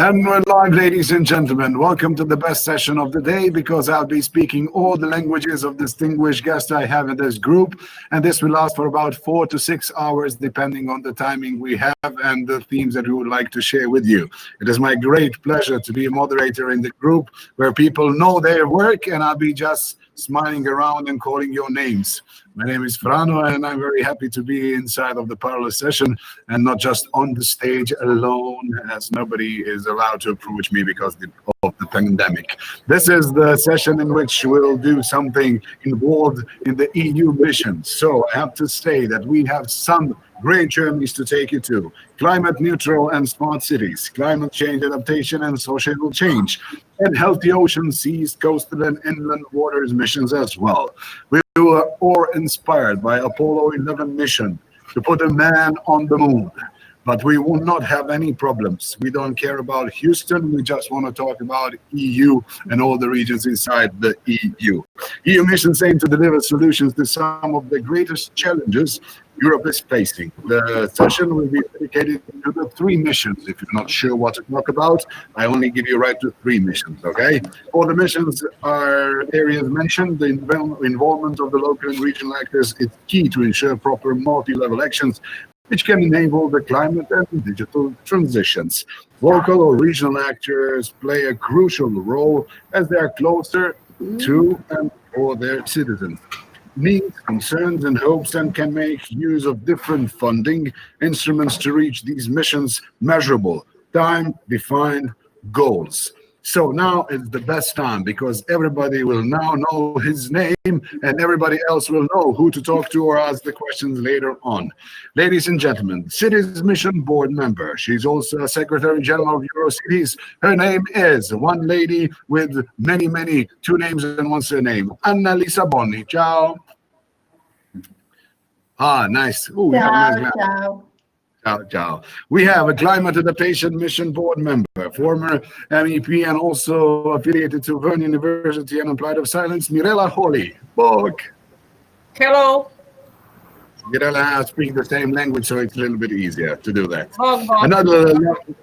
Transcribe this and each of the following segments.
And we're live, ladies and gentlemen. Welcome to the best session of the day, because I'll be speaking all the languages of distinguished guests I have in this group. And this will last for about 4 to 6 hours, depending on the timing we have and the themes that we would like to share with you. It is my great pleasure to be a moderator in the group where people know their work, and I'll be just smiling around and calling your names. My name is Frano, and I'm very happy to be inside of the parallel session and not just on the stage alone, as nobody is allowed to approach me because of the pandemic. This is the session in which we'll do something involved in the EU mission. So I have to say that we have some great journeys to take you to: climate neutral and smart cities, climate change adaptation and social change, and healthy oceans, seas, coastal and inland waters missions as well. We were all inspired by Apollo 11 mission to put a man on the moon. But we will not have any problems. We don't care about Houston. We just want to talk about EU and all the regions inside the EU. EU missions aim to deliver solutions to some of the greatest challenges Europe is facing. The session will be dedicated to the 3 missions. If you're not sure what to talk about, I only give you right to 3 missions, okay? All the missions are areas mentioned. The involvement of the local and regional actors is key to ensure proper multi-level actions which can enable the climate and digital transitions. Local or regional actors play a crucial role as they are closer to and for their citizens' needs, concerns, and hopes, and can make use of different funding instruments to reach these missions' measurable, time-defined goals. So now is the best time, because everybody will now know his name and everybody else will know who to talk to or ask the questions later on. Ladies and gentlemen, Cities Mission Board member. She's also a Secretary-General of Eurocities. Her name is one lady with many, 2 names and 1 surname, Annalisa Bonni. Ciao. Ah, nice. Ooh, ciao, ciao. Ciao. We have a Climate Adaptation Mission Board member, former MEP and also affiliated to Vern University and Applied of Science, Mirella Holly. Borg. Hello. Mirella speaks the same language, so it's a little bit easier to do that. Bon. Another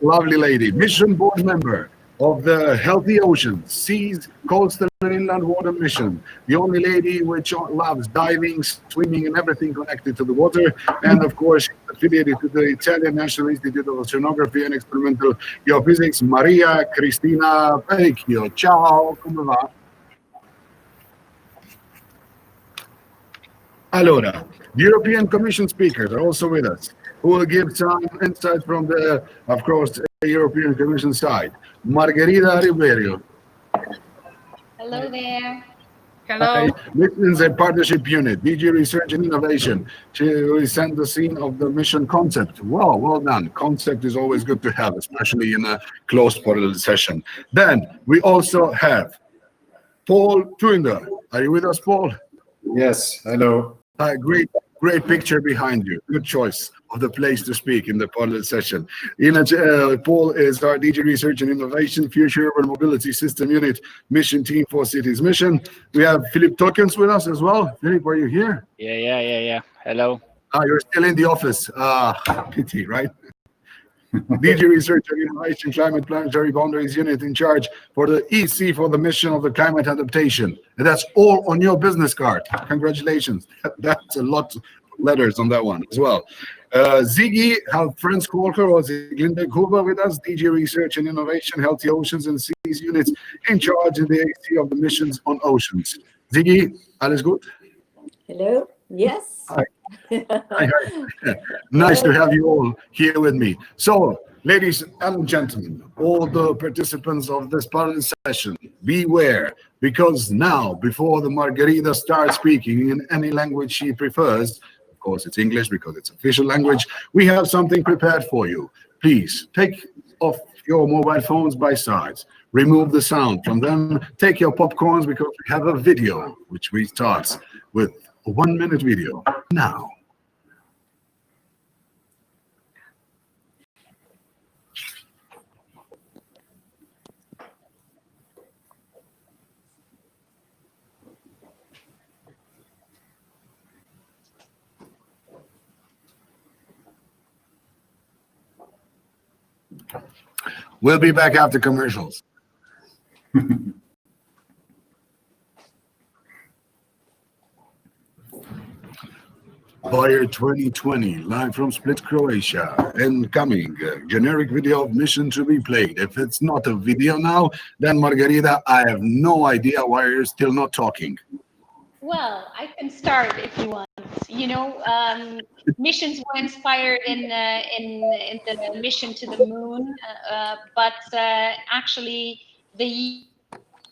lovely lady, Mission Board member of the Healthy Oceans, Seas, Coastal and Inland Water Mission. The only lady which loves diving, swimming, and everything connected to the water. And of course, affiliated to the Italian National Institute of Oceanography and Experimental Geophysics, Maria Cristina Parecchio. Ciao, come va? Allora, the European Commission speakers are also with us, who will give some insights from the, of course, European Commission side. Margarida Ribeiro. Hello there. Hello. Missions and Partnership Unit, DG Research and Innovation. She will send the scene of the mission concept. Wow, well done. Concept is always good to have, especially in a closed parallel session. Then we also have Paul Tuinder. Are you with us, Paul? Yes, hello. Great picture behind you. Good choice of the place to speak in the parallel session. Paul is our DG Research and Innovation, Future Urban Mobility System Unit, Mission Team for Cities Mission. We have Philip Tokens with us as well. Philip, are you here? Yeah. Hello. You're still in the office. Pity, right? DG Research and Innovation, Climate Planetary Boundaries Unit in charge for the EC for the mission of the climate adaptation. And that's all on your business card. Congratulations. That's a lot of letters on that one as well. Ziggy, how friends call her, or Ziglinde Huber with us, DG Research and Innovation, Healthy Oceans and Seas Units in charge of the AC of the missions on oceans. Ziggy, alles gut? Hello. Yes. Hi. Hi. Nice to have you all here with me. So, ladies and gentlemen, all the participants of this parallel session, beware, because now, before the Margarida starts speaking in any language she prefers, of course it's English because it's official language, we have something prepared for you. Please take off your mobile phones by sides, remove the sound from them, take your popcorns, because we have a video which we start with. A 1-minute video now. We'll be back after commercials. Fire 2020, live from Split, Croatia. Incoming, generic video of mission to be played. If it's not a video now, then Margarida, I have no idea why you're still not talking. Well, I can start if you want. You know, missions were inspired in the mission to the moon, but actually the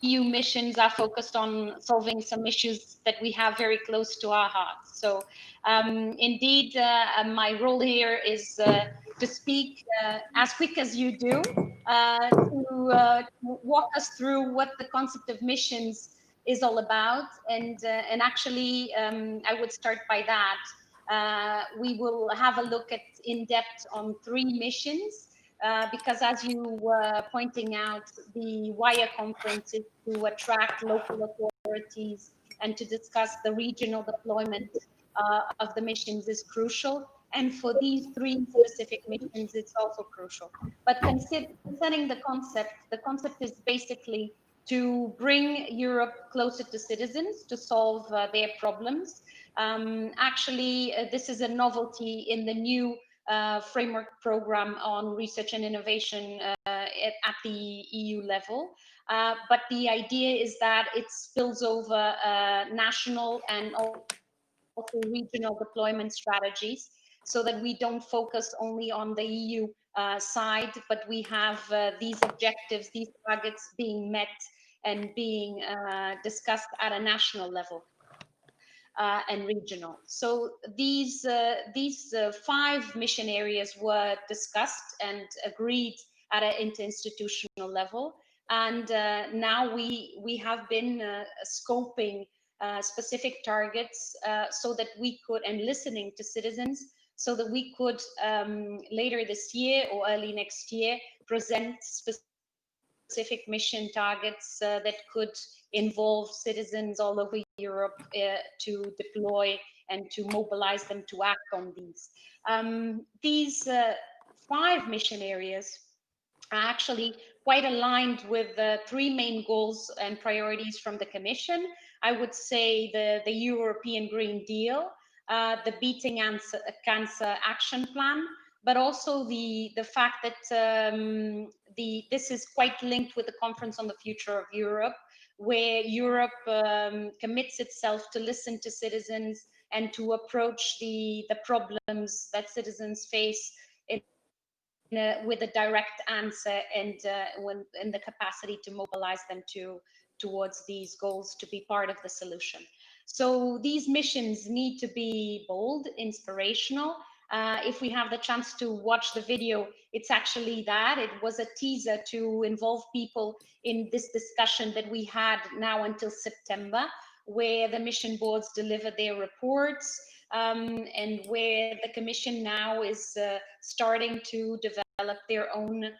EU missions are focused on solving some issues that we have very close to our hearts. So indeed, my role here is to speak as quick as you do, to walk us through what the concept of missions is all about. And actually, I would start by that. We will have a look at in depth on 3 missions. Because as you were pointing out, the WIRE conference is to attract local authorities and to discuss the regional deployment of the missions is crucial. And for these 3 specific missions, it's also crucial. But concerning the concept is basically to bring Europe closer to citizens, to solve their problems. Actually, this is a novelty in the new framework program on research and innovation at the EU level. But the idea is that it spills over national and also regional deployment strategies, so that we don't focus only on the EU side, but we have these objectives, these targets being met and being discussed at a national level. And regional. So these 5 mission areas were discussed and agreed at an interinstitutional level. And now we have been scoping specific targets so that we could, and listening to citizens, so that we could later this year or early next year present specific mission targets that could involve citizens all over Europe to deploy and to mobilize them to act on these. These 5 mission areas are actually quite aligned with the 3 main goals and priorities from the Commission. I would say the European Green Deal, the Beating Cancer Action Plan, but also the fact that this is quite linked with the Conference on the Future of Europe, where Europe commits itself to listen to citizens and to approach the problems that citizens face with a direct answer and in the capacity to mobilize them towards these goals, to be part of the solution. So these missions need to be bold, inspirational. If we have the chance to watch the video, it's actually that. It was a teaser to involve people in this discussion that we had now until September, where the mission boards deliver their reports, and where the Commission now is starting to develop their own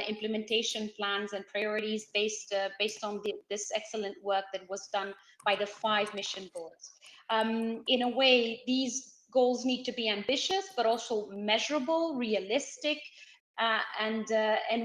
implementation plans and priorities based on this excellent work that was done by the 5 mission boards. In a way, these goals need to be ambitious, but also measurable, realistic, and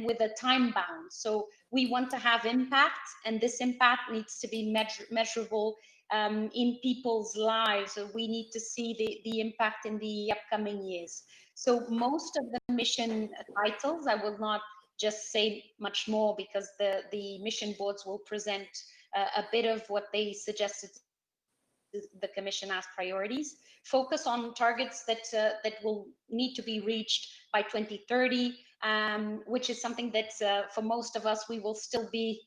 with a time bound. So we want to have impact, and this impact needs to be measurable in people's lives. So we need to see the impact in the upcoming years. So most of the mission titles, I will not just say much more, because the mission boards will present a bit of what they suggested the Commission as priorities, focus on targets that will need to be reached by 2030, which is something that for most of us, we will still be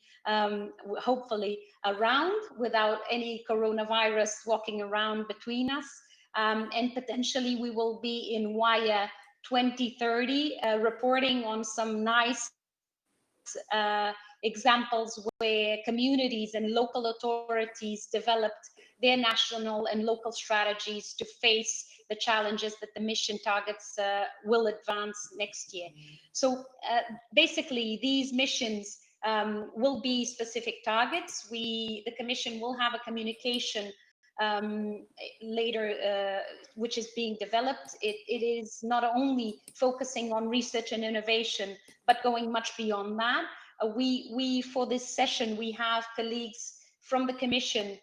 hopefully around without any coronavirus walking around between us. And potentially we will be in WIRE 2030, reporting on some nice examples where communities and local authorities developed their national and local strategies to face the challenges that the mission targets will advance next year. So basically, these missions will be specific targets. The Commission will have a communication later, which is being developed. It is not only focusing on research and innovation, but going much beyond that. We for this session, we have colleagues from the Commission,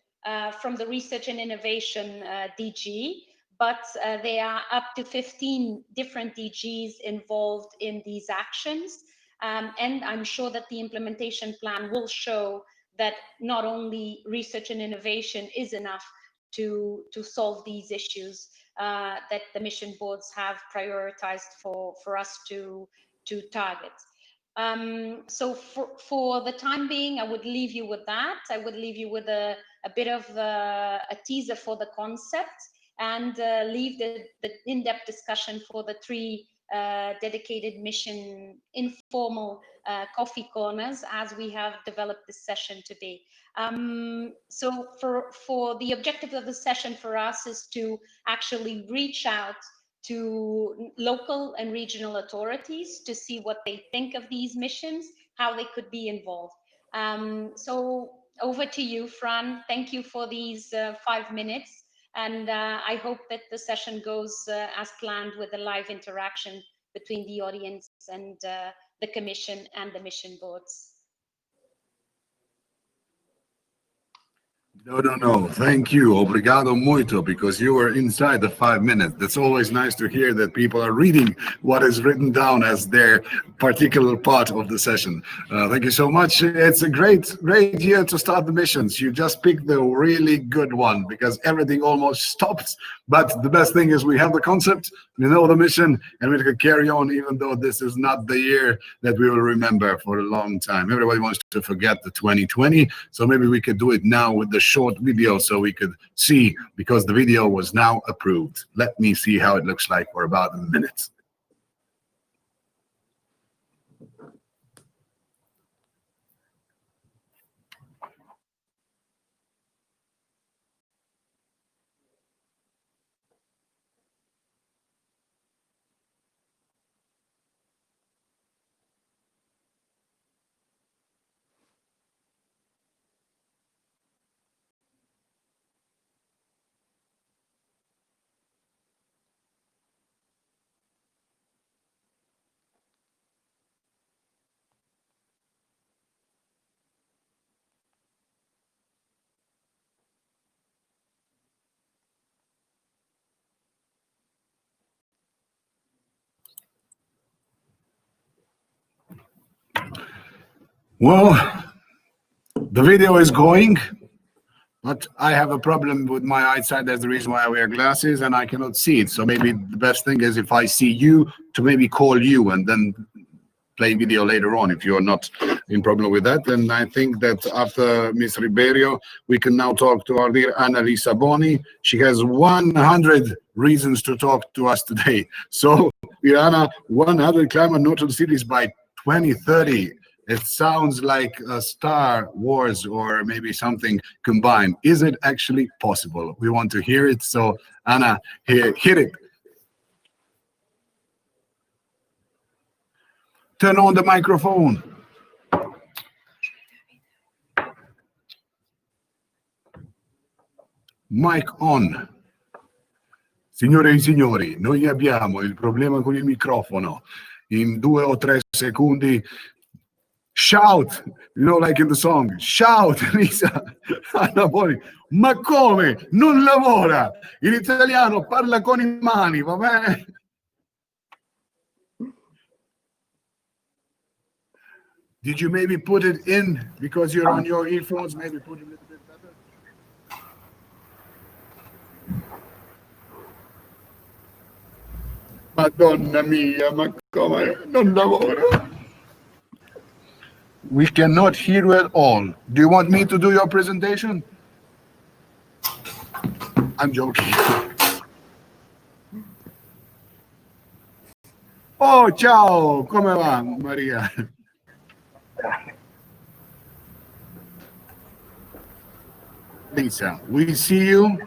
from the Research and Innovation DG, but there are up to 15 different DGs involved in these actions. And I'm sure that the implementation plan will show that not only research and innovation is enough to solve these issues that the mission boards have prioritized for us to target. So for the time being, I would leave you with that. I would leave you with a bit of a teaser for the concept, and leave the in-depth discussion for the 3 dedicated mission informal coffee corners, as we have developed this session to be. So for the objective of the session for us is to actually reach out to local and regional authorities to see what they think of these missions, how they could be involved. So over to you, Fran. Thank you for these 5 minutes. And I hope that the session goes as planned, with a live interaction between the audience and the Commission and the mission boards. No. Thank you. Obrigado muito, because you were inside the 5 minutes. That's always nice to hear that people are reading what is written down as their particular part of the session. Thank you so much. It's a great year to start the missions. You just picked the really good one, because everything almost stopped. But the best thing is we have the concept, we know the mission, and we can carry on, even though this is not the year that we will remember for a long time. Everybody wants to forget the 2020, so maybe we could do it now with the short video so we could see, because the video was now approved. Let me see how it looks like for about a minute. Well, the video is going, but I have a problem with my eyesight. That's the reason why I wear glasses, and I cannot see it. So maybe the best thing is if I see you, to maybe call you and then play video later on, if you're not in problem with that. And I think that after Ms. Ribeiro, we can now talk to our dear Annalisa Boni. She has 100 reasons to talk to us today. So, Anna, 100 climate neutral cities by 2030. It sounds like a Star Wars or maybe something combined. Is it actually possible? We want to hear it. So, Anna, hit it. Turn on the microphone. Mic on. Signore e signori, noi abbiamo il problema con il microfono. In 2 o 3 secondi, shout, like in the song, shout, Lisa. Anna Boni, ma come? Non lavora. In italiano parla con i mani, va bene? Did you maybe put it in because you're on your earphones? Maybe put it a little bit better. Madonna mia, ma come? Non lavora. We cannot hear you at all. Do you want me to do your presentation? I'm joking. Oh, ciao, come va, Maria? Lisa, we see you,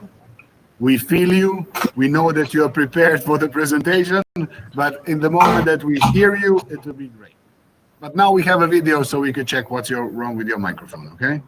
we feel you, we know that you are prepared for the presentation, but in the moment that we hear you, it will be great. But now we have a video so we can check what's wrong with your microphone, okay?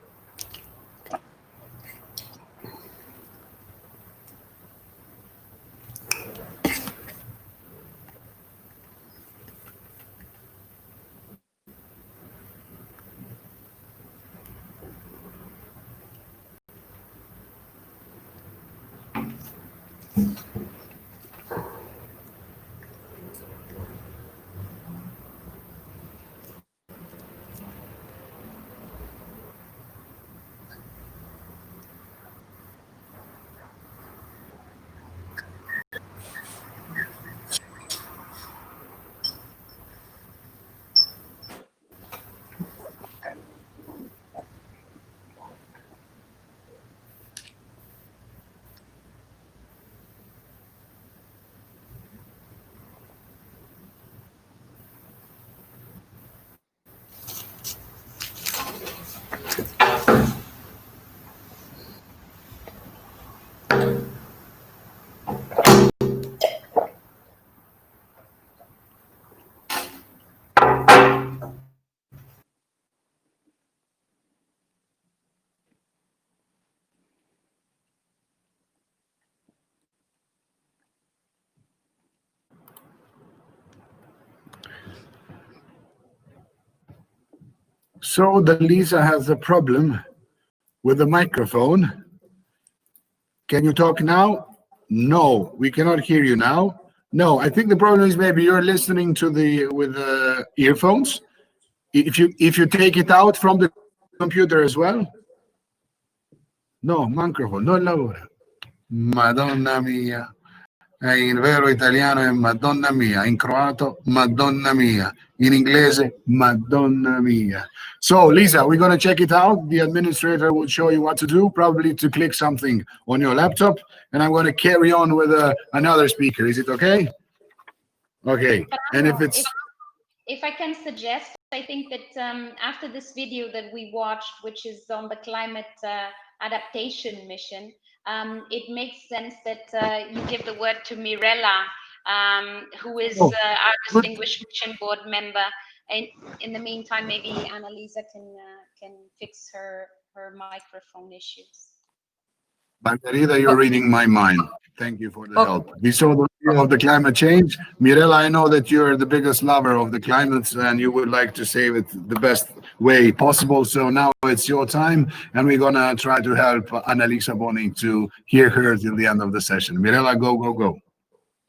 So the Lisa has a problem with the microphone. Can you talk now? No, we cannot hear you now. No, I think the problem is maybe you're listening to with the earphones. If you take it out from the computer as well. No, microphone, non lavora. Madonna mia. In vero italiano è Madonna mia, in croato Madonna mia, in inglese Madonna mia. So Lisa, we're going to check it out. The administrator will show you what to do, probably to click something on your laptop, and I'm going to carry on with another speaker. Is it okay? Okay. And if I can suggest, I think that after this video that we watched, which is on the climate adaptation mission, it makes sense that you give the word to Mirella, who is our distinguished mission board member. And in the meantime, maybe Annalisa can fix her microphone issues. Margarida, you're reading my mind. Thank you for the help. We saw the video of the climate change. Mirella, I know that you're the biggest lover of the climate and you would like to save it the best way possible. So now it's your time, and we're going to try to help Annalisa Boni to hear her till the end of the session. Mirella, go, go, go.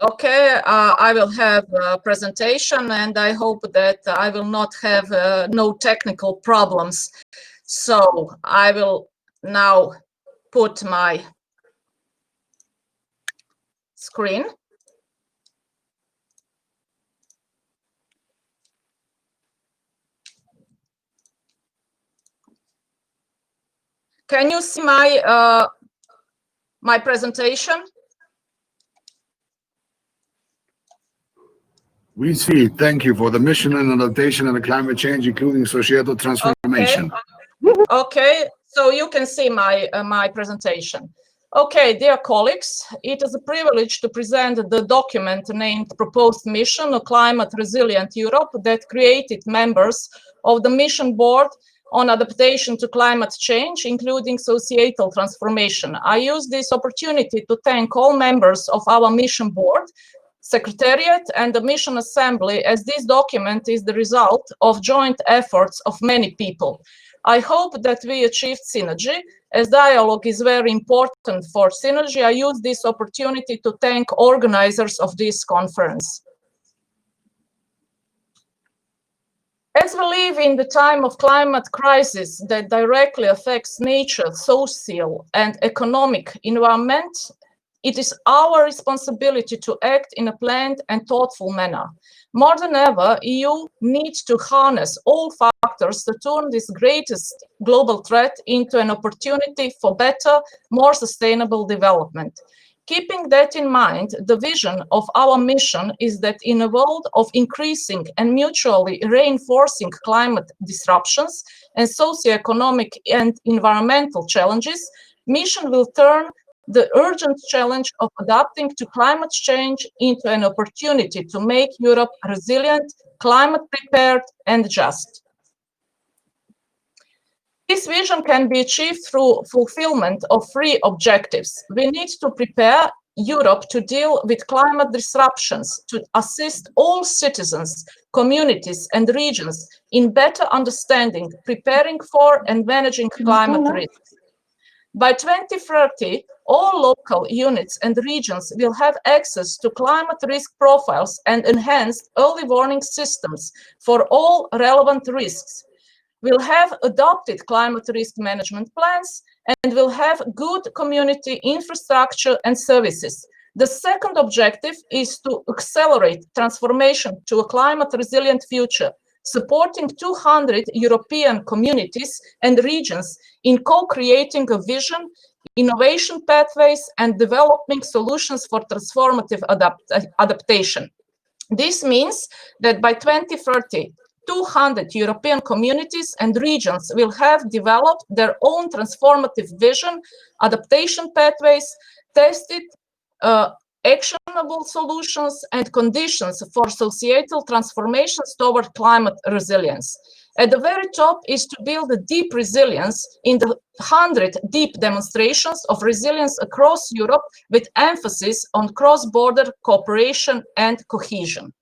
Okay, I will have a presentation, and I hope that I will not have no technical problems. So I will now put my screen. Can you see my my presentation? We see. Thank you for the mission and adaptation and the climate change, including societal transformation. Okay, so you can see my my presentation. Okay, dear colleagues, it is a privilege to present the document named Proposed Mission of Climate Resilient Europe that created members of the Mission Board on Adaptation to Climate Change, including societal transformation. I use this opportunity to thank all members of our Mission Board, Secretariat, and the Mission Assembly, as this document is the result of joint efforts of many people. I hope that we achieved synergy. As dialogue is very important for synergy, I use this opportunity to thank organizers of this conference. As we live in the time of climate crisis that directly affects nature, social and economic environment, it is our responsibility to act in a planned and thoughtful manner. More than ever, EU needs to harness all factors to turn this greatest global threat into an opportunity for better, more sustainable development. Keeping that in mind, the vision of our mission is that in a world of increasing and mutually reinforcing climate disruptions and socioeconomic and environmental challenges, mission will turn the urgent challenge of adapting to climate change into an opportunity to make Europe resilient, climate prepared, and just. This vision can be achieved through fulfillment of three objectives. We need to prepare Europe to deal with climate disruptions, to assist all citizens, communities, and regions in better understanding, preparing for, and managing climate risks. By 2030, all local units and regions will have access to climate risk profiles and enhanced early warning systems for all relevant risks. We'll have adopted climate risk management plans and will have good community infrastructure and services. The second objective is to accelerate transformation to a climate-resilient future, supporting 200 European communities and regions in co-creating a vision, innovation pathways, and developing solutions for transformative adaptation. This means that by 2030, 200 European communities and regions will have developed their own transformative vision, adaptation pathways, tested actionable solutions and conditions for societal transformations toward climate resilience. At the very top is to build a deep resilience in the 100 deep demonstrations of resilience across Europe with emphasis on cross-border cooperation and cohesion.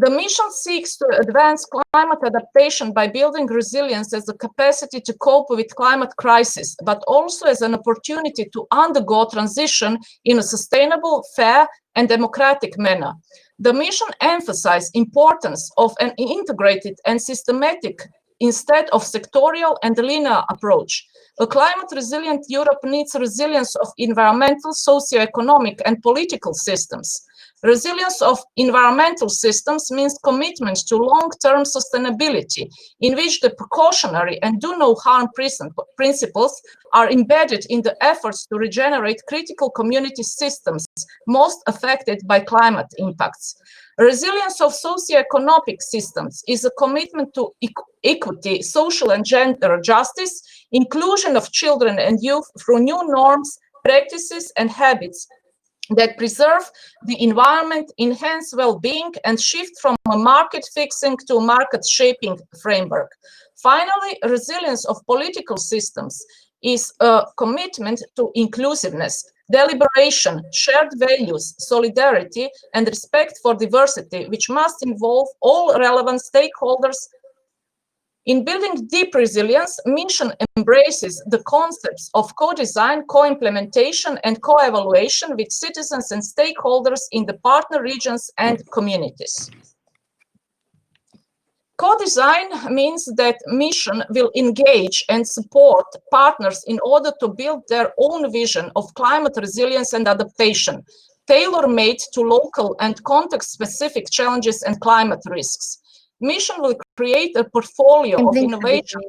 The mission seeks to advance climate adaptation by building resilience as a capacity to cope with climate crisis, but also as an opportunity to undergo transition in a sustainable, fair, and democratic manner. The mission emphasizes importance of an integrated and systematic instead of sectorial and linear approach. A climate-resilient Europe needs resilience of environmental, socio-economic, and political systems. Resilience of environmental systems means commitment to long-term sustainability, in which the precautionary and do no harm principles are embedded in the efforts to regenerate critical community systems most affected by climate impacts. Resilience of socio-economic systems is a commitment to equity, social and gender justice, inclusion of children and youth through new norms, practices, and habits that preserve the environment, enhance well-being, and shift from a market-fixing to a market-shaping framework. Finally, resilience of political systems is a commitment to inclusiveness, deliberation, shared values, solidarity, and respect for diversity, which must involve all relevant stakeholders. In building deep resilience, mission embraces the concepts of co-design, co-implementation, and co-evaluation with citizens and stakeholders in the partner regions and communities. Co-design means that mission will engage and support partners in order to build their own vision of climate resilience and adaptation, tailor-made to local and context-specific challenges and climate risks. Mission will create a portfolio of innovation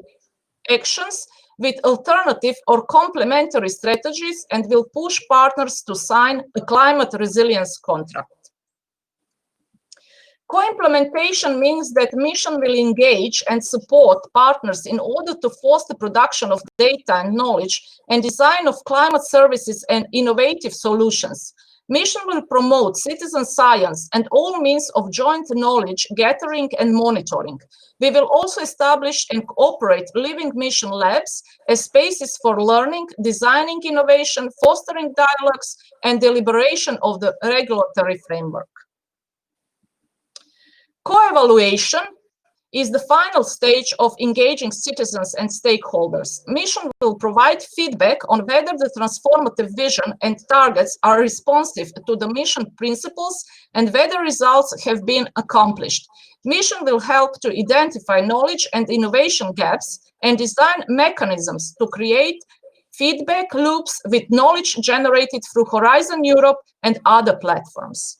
actions with alternative or complementary strategies and will push partners to sign a climate resilience contract. Co-implementation means that mission will engage and support partners in order to foster production of data and knowledge and design of climate services and innovative solutions. Mission will promote citizen science and all means of joint knowledge gathering and monitoring. We will also establish and operate living mission labs as spaces for learning, designing innovation, fostering dialogues, and deliberation of the regulatory framework. Co-evaluation is the final stage of engaging citizens and stakeholders. Mission will provide feedback on whether the transformative vision and targets are responsive to the mission principles and whether results have been accomplished. Mission will help to identify knowledge and innovation gaps and design mechanisms to create feedback loops with knowledge generated through Horizon Europe and other platforms.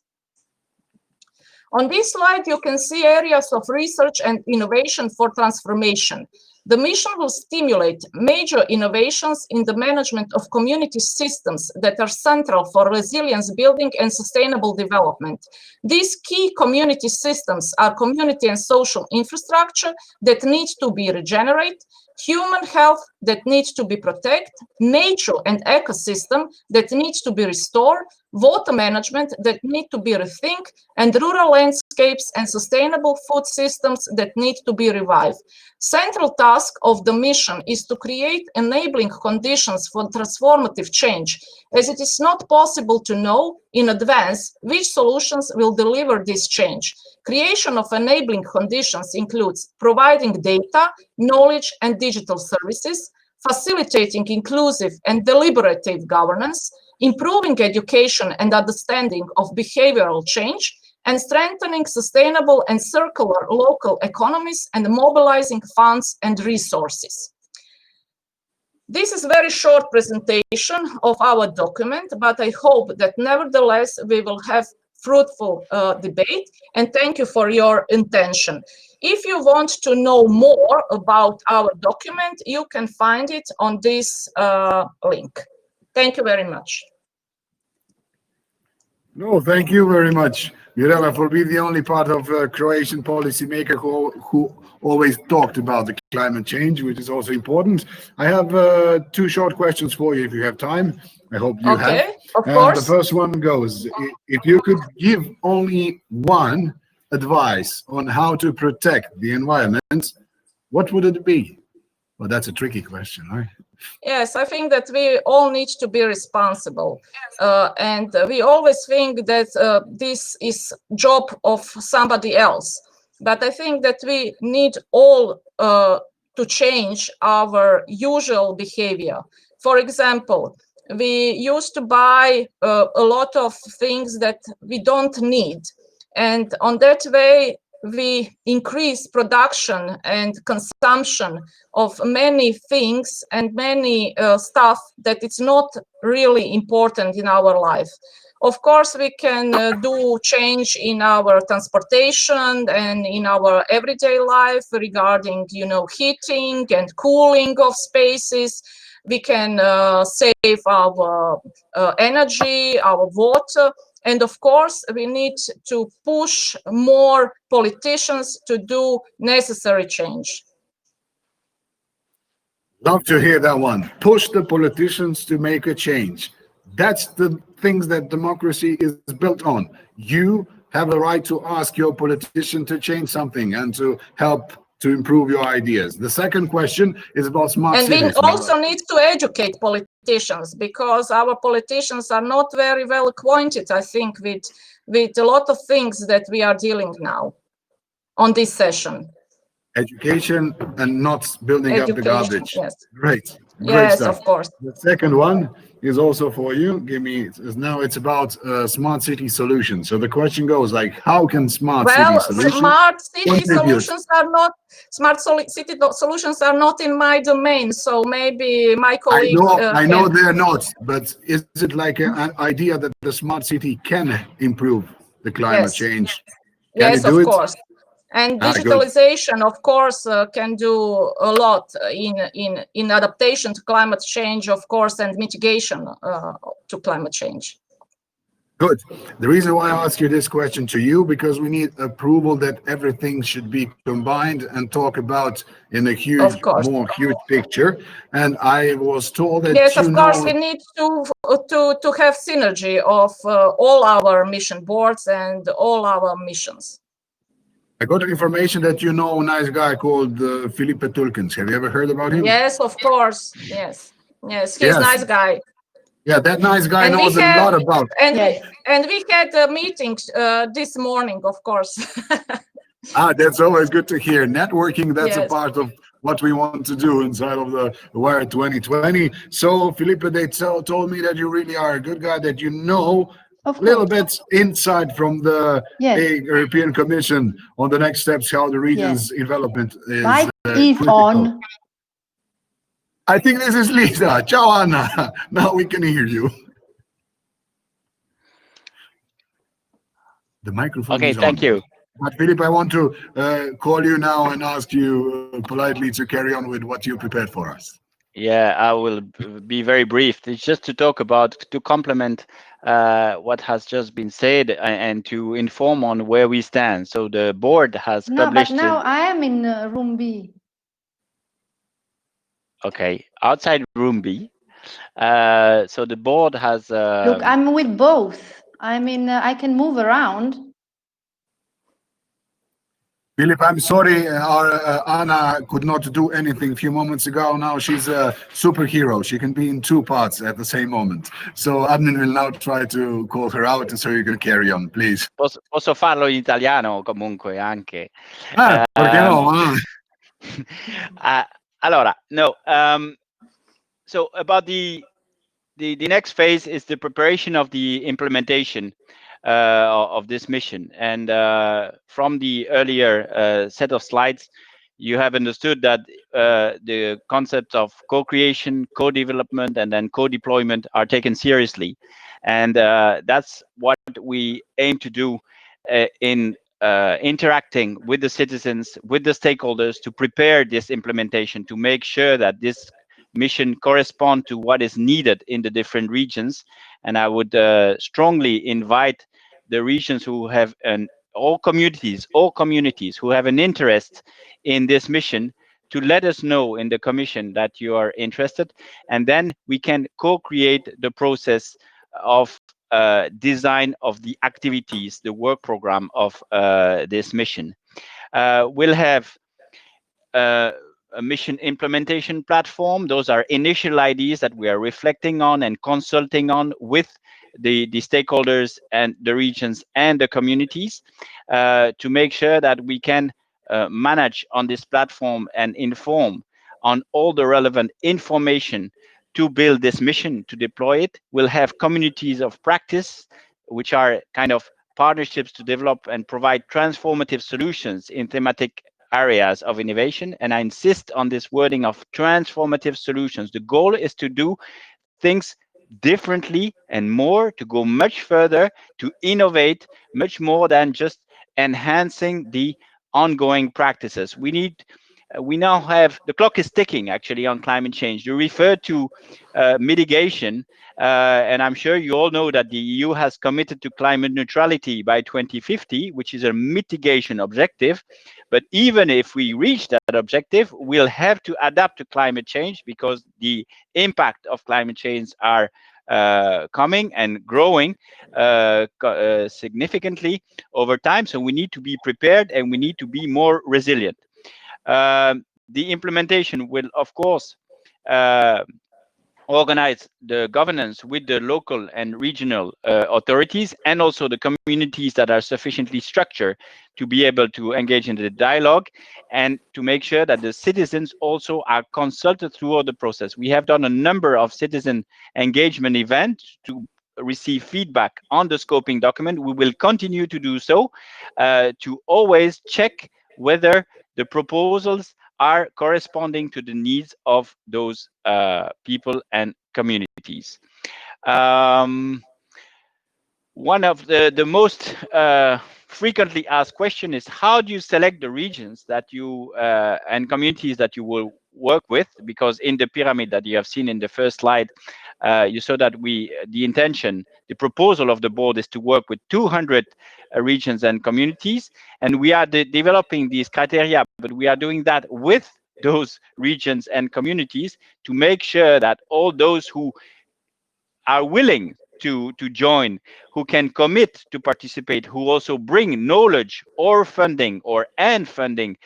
On this slide, you can see areas of research and innovation for transformation. The mission will stimulate major innovations in the management of community systems that are central for resilience building and sustainable development. These key community systems are community and social infrastructure that needs to be regenerated, human health that needs to be protected, nature and ecosystem that needs to be restored, water management that need to be rethink, and rural landscapes and sustainable food systems that need to be revived. Central task of the mission is to create enabling conditions for transformative change, as it is not possible to know in advance which solutions will deliver this change. Creation of enabling conditions includes providing data, knowledge, and digital services, facilitating inclusive and deliberative governance, improving education and understanding of behavioral change, and strengthening sustainable and circular local economies and mobilizing funds and resources. This is a very short presentation of our document, but I hope that nevertheless we will have fruitful debate, and thank you for your attention. If you want to know more about our document, you can find it on this link. Thank you very much. No, thank you very much, Mirela, for being the only part of Croatian policymaker who always talked about the climate change, which is also important. I have two short questions for you if you have time. I hope you have. Okay, of And course. the first one goes, if you could give only one advice on how to protect the environment, what would it be? Well, that's a tricky question, right? Yes, I think that we all need to be responsible, and we always think that this is job of somebody else. But I think that we need all to change our usual behavior. For example, we used to buy a lot of things that we don't need, and on that way we increase production and consumption of many things and many stuff that it's not really important in our life. Of course, we can do change in our transportation and in our everyday life regarding, heating and cooling of spaces. We can save our energy, our water. And of course, we need to push more politicians to do necessary change. Love to hear that one. Push the politicians to make a change. That's the things that democracy is built on. You have a right to ask your politician to change something and to help to improve your ideas. The second question is about smart cities. And we also need to educate politicians, because our politicians are not very well acquainted, I think, with a lot of things that we are dealing now on this session. Education and not building up the garbage. Yes. Great. Yes, stuff. of course. The second one is also for you. Now it's about smart city solutions. So the question goes like, how can smart city solutions smart city contribute? solutions are not in my domain. So maybe my colleague. I know they're not, but is it like an idea that the smart city can improve the climate change? Can Yes, it do of it? course. And digitalization, of course, can do a lot in adaptation to climate change, of course, and mitigation to climate change. Good. The reason why I ask you this question to you, because we need approval that everything should be combined and talk about in a huge picture. And I was told that yes, of course, we need to have synergy of all our mission boards and all our missions. I got information that you know a nice guy called Filipe Tulkens. Have you ever heard about him? Yes, of course. Yes, he's a nice guy. Yeah, that nice guy knows a lot about. And we had a meeting this morning, of course. That's always good to hear. Networking, that's a part of what we want to do inside of the Wire 2020. So, Filipe, they told me that you really are a good guy, that you know a little bit inside from the European Commission on the next steps, how the region's development is. Mic is on. I think this is Lisa. Ciao, Anna. Now we can hear you. The microphone is on. Okay, thank you. But Philip, I want to call you now and ask you politely to carry on with what you prepared for us. Yeah, I will be very brief. It's just to talk about, to complement what has just been said and to inform on where we stand. So the board has published... No, but now I am in room B. Okay, outside room B. So the board has... Look, I'm with both. I mean, I can move around. Philip, I'm sorry, our Anna could not do anything a few moments ago. Now she's a superhero. She can be in two parts at the same moment. So admin will now try to call her out so you can carry on, please. Posso farlo in italiano comunque anche. Perché no? Allora, no, So about the next phase is the preparation of the implementation of this mission. And from the earlier set of slides, you have understood that the concepts of co-creation, co-development, and then co-deployment are taken seriously. And that's what we aim to do in interacting with the citizens, with the stakeholders, to prepare this implementation, to make sure that this mission correspond to what is needed in the different regions. And I would strongly invite the regions who have all communities who have an interest in this mission to let us know in the commission that you are interested, and then we can co-create the process of design of the activities, the work program of this mission. We'll have a mission implementation platform. Those are initial ideas that we are reflecting on and consulting on with the stakeholders and the regions and the communities to make sure that we can manage on this platform and inform on all the relevant information to build this mission, to deploy it. We'll have communities of practice, which are kind of partnerships to develop and provide transformative solutions in thematic areas of innovation. And I insist on this wording of transformative solutions. The goal is to do things differently and more, to go much further, to innovate much more than just enhancing the ongoing practices. We now have, the clock is ticking actually on climate change. You referred to mitigation, and I'm sure you all know that the EU has committed to climate neutrality by 2050, which is a mitigation objective. But even if we reach that objective, we'll have to adapt to climate change, because the impact of climate change are coming and growing significantly over time. So we need to be prepared and we need to be more resilient. The implementation will, of course, organize the governance with the local and regional authorities, and also the communities that are sufficiently structured to be able to engage in the dialogue, and to make sure that the citizens also are consulted throughout the process. We have done a number of citizen engagement events to receive feedback on the scoping document. We will continue to do so to always check whether the proposals are corresponding to the needs of those people and communities. One of the most frequently asked question is, how do you select the regions that you and communities that you will work with? Because in the pyramid that you have seen in the first slide, you saw that the proposal of the board is to work with 200 regions and communities, and we are developing these criteria, but we are doing that with those regions and communities to make sure that all those who are willing to join, who can commit to participate, who also bring knowledge or funding funding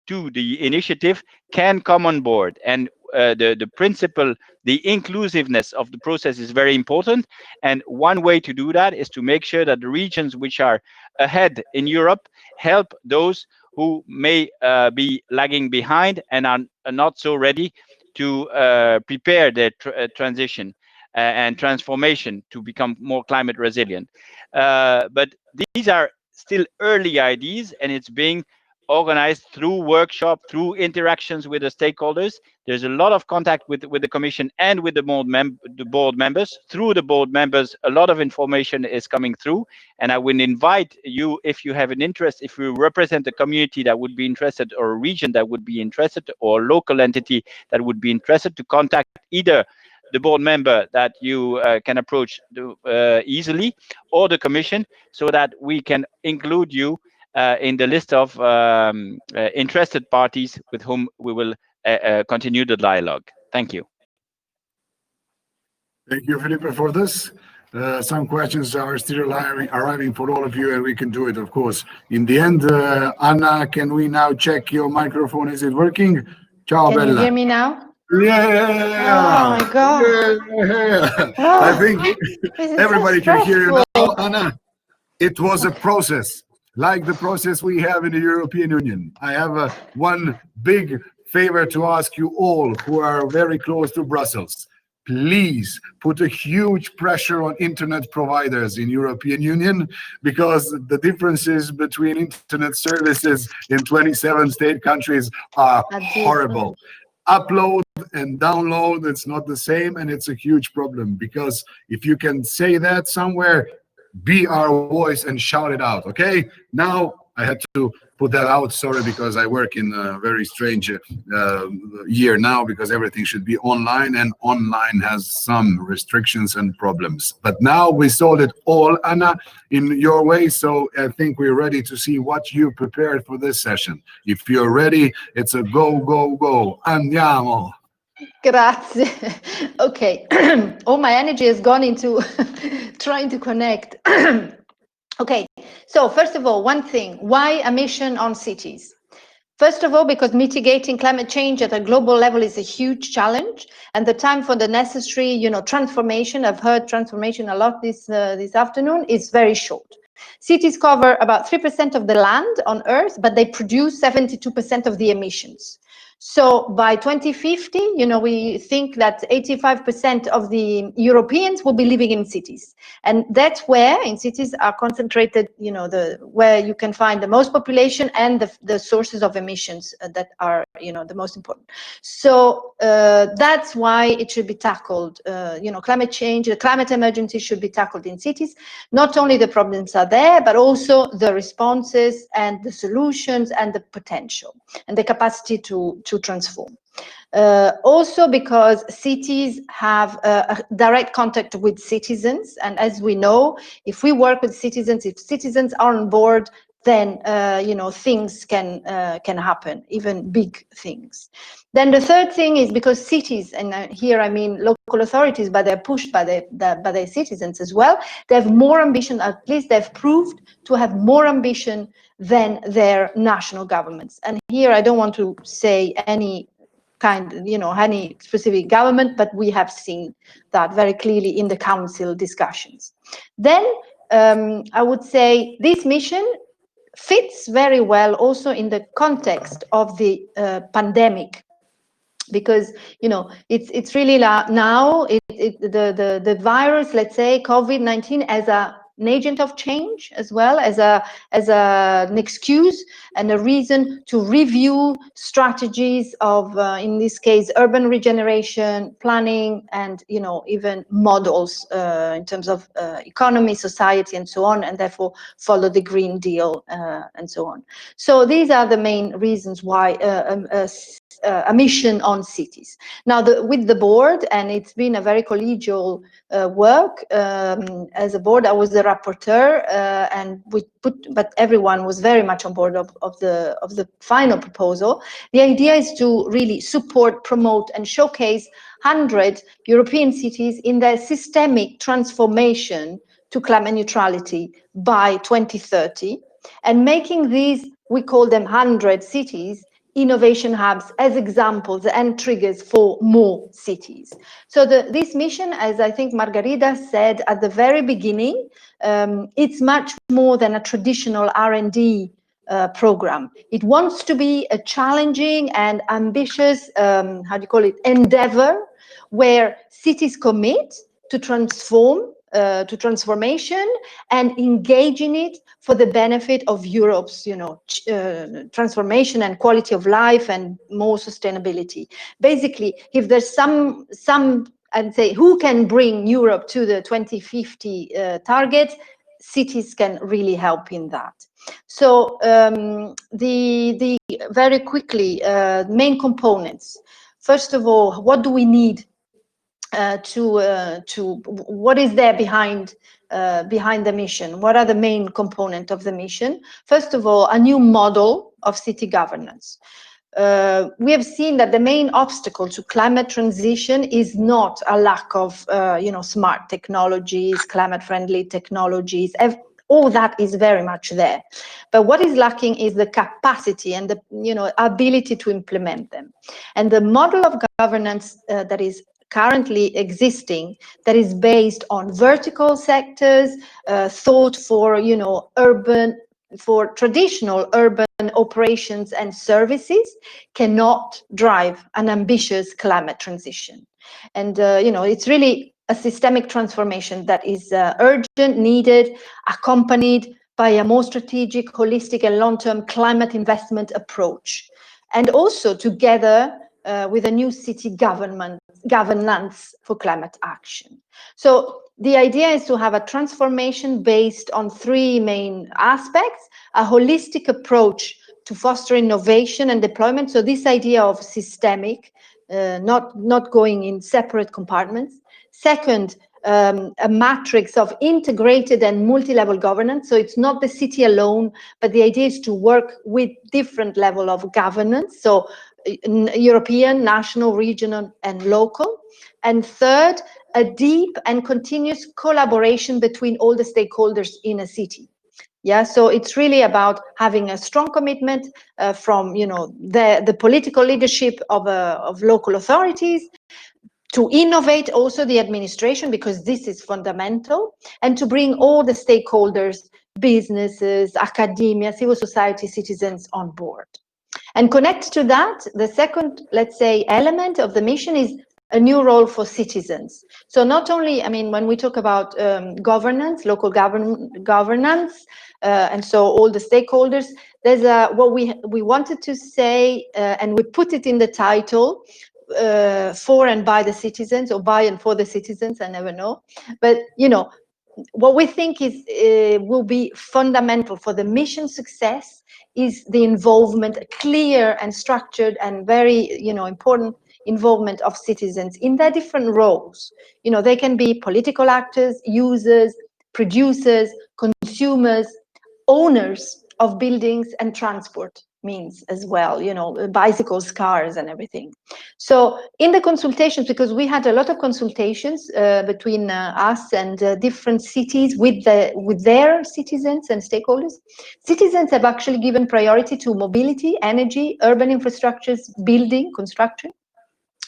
to the initiative, can come on board. And the principle, the inclusiveness of the process is very important. And one way to do that is to make sure that the regions which are ahead in Europe help those who may be lagging behind and are not so ready to prepare their transition and transformation to become more climate resilient. But these are still early ideas, and it's being organized through workshop, through interactions with the stakeholders. There's a lot of contact with the Commission and with the board members. Through the board members, a lot of information is coming through, and I would invite you, if you have an interest, if you represent a community that would be interested, or a region that would be interested, or a local entity that would be interested, to contact either the board member that you can approach easily, or the Commission, so that we can include you in the list of interested parties with whom we will continue the dialogue. Thank you. Thank you, Felipe, for this. Some questions are still arriving for all of you, and we can do it, of course. In the end, Anna, can we now check your microphone? Is it working? Ciao, Can Bella. you hear me now? Yeah! Oh my God! Yeah. Oh, I think this is everybody so can hear you stressful. now, Anna. It was a process, like the process we have in the European Union. I have one big favor to ask you all who are very close to Brussels. please put a huge pressure on internet providers in European Union, because the differences between internet services in 27 state countries are horrible. Upload and download, it's not the same, and it's a huge problem, because if you can say that somewhere, be our voice and shout it out. Okay, now I had to put that out, sorry, because I work in a very strange year now, because everything should be online, and online has some restrictions and problems. But now we solved it all, Anna, in your way, so I think we're ready to see what you prepared for this session. If you're ready, it's a go, go, go. Andiamo. Grazie. Okay. All my energy has gone into trying to connect. Okay. So first of all, one thing, why a mission on cities? First of all, because mitigating climate change at a global level is a huge challenge, and the time for the necessary, transformation, I've heard transformation a lot this afternoon, is very short. Cities cover about 3% of the land on Earth, but they produce 72% of the emissions. So by 2050, we think that 85% of the Europeans will be living in cities. And that's where, in cities, are concentrated, where you can find the most population and the sources of emissions that are, the most important. So that's why it should be tackled. Climate change, the climate emergency should be tackled in cities. Not only the problems are there, but also the responses and the solutions and the potential and the capacity to transform. Also because cities have a direct contact with citizens, and as we know, if we work with citizens, if citizens are on board, then things can happen, even big things. Then the third thing is because cities, and here I mean local authorities, but they're pushed by their citizens as well. They have more ambition, at least they've proved to have more ambition than their national governments. And here I don't want to say any any specific government, but we have seen that very clearly in the council discussions. Then I would say this mission fits very well also in the context of the pandemic, because it's really now the virus, let's say COVID-19, as an agent of change, as well as an excuse and a reason to review strategies of in this case urban regeneration planning, and even models in terms of economy, society, and so on, and therefore follow the Green Deal and so on. So these are the main reasons why a mission on cities. Now with the board, and it's been a very collegial work. As a board, I was the rapporteur, and but everyone was very much on board of the final proposal. The idea is to really support, promote, and showcase 100 European cities in their systemic transformation to climate neutrality by 2030, and making these, we call them 100 cities, innovation hubs as examples and triggers for more cities. So this mission, as I think Margarida said at the very beginning, it's much more than a traditional R&D program. It wants to be a challenging and ambitious, endeavor, where cities commit to transform, to transformation, and engage in it for the benefit of Europe's, transformation and quality of life and more sustainability. Basically, if there's some I'd say, who can bring Europe to the 2050 target, cities can really help in that. So the very quickly main components. First of all, what do we need what is there behind the mission? What are the main components of the mission? First of all, a new model of city governance. We have seen that the main obstacle to climate transition is not a lack of smart technologies, climate-friendly technologies. All that is very much there, but what is lacking is the capacity and the ability to implement them. And the model of governance that is currently existing, that is based on vertical sectors, thought for for traditional urban operations and services, cannot drive an ambitious climate transition. And it's really a systemic transformation that is urgent, needed, accompanied by a more strategic, holistic, and long-term climate investment approach, and also together with a new city governance for climate action. So the idea is to have a transformation based on three main aspects: a holistic approach to foster innovation and deployment. So this idea of systemic, not going in separate compartments. Second, a matrix of integrated and multi-level governance. So it's not the city alone, but the idea is to work with different level of governance. So European, national, regional, and local. And third, a deep and continuous collaboration between all the stakeholders in a city. Yeah, so it's really about having a strong commitment from the political leadership of local authorities, to innovate also the administration, because this is fundamental, and to bring all the stakeholders, businesses, academia, civil society, citizens on board. And connect to that, the second, let's say, element of the mission is a new role for citizens. So not only, I mean, when we talk about governance, local governance, and so all the stakeholders, there's what we wanted to say, and we put it in the title, for and by the citizens, or by and for the citizens, I never know. But, what we think is will be fundamental for the mission success is the involvement, clear and structured and very, important involvement of citizens in their different roles. They can be political actors, users, producers, consumers, owners of buildings and transport means as well, bicycles, cars, and everything. So in the consultations, because we had a lot of consultations between us and different cities with their citizens and stakeholders, citizens have actually given priority to mobility, energy, urban infrastructures, building, construction,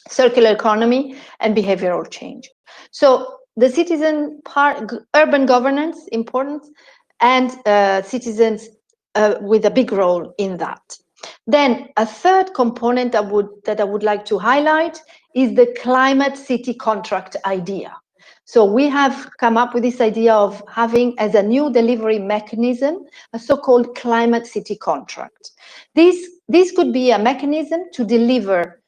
circular economy, and behavioral change. So the citizen part, urban governance, important, and citizens with a big role in that. Then a third component that I would like to highlight is the climate city contract idea. So we have come up with this idea of having as a new delivery mechanism a so-called climate city contract. This could be a mechanism to deliver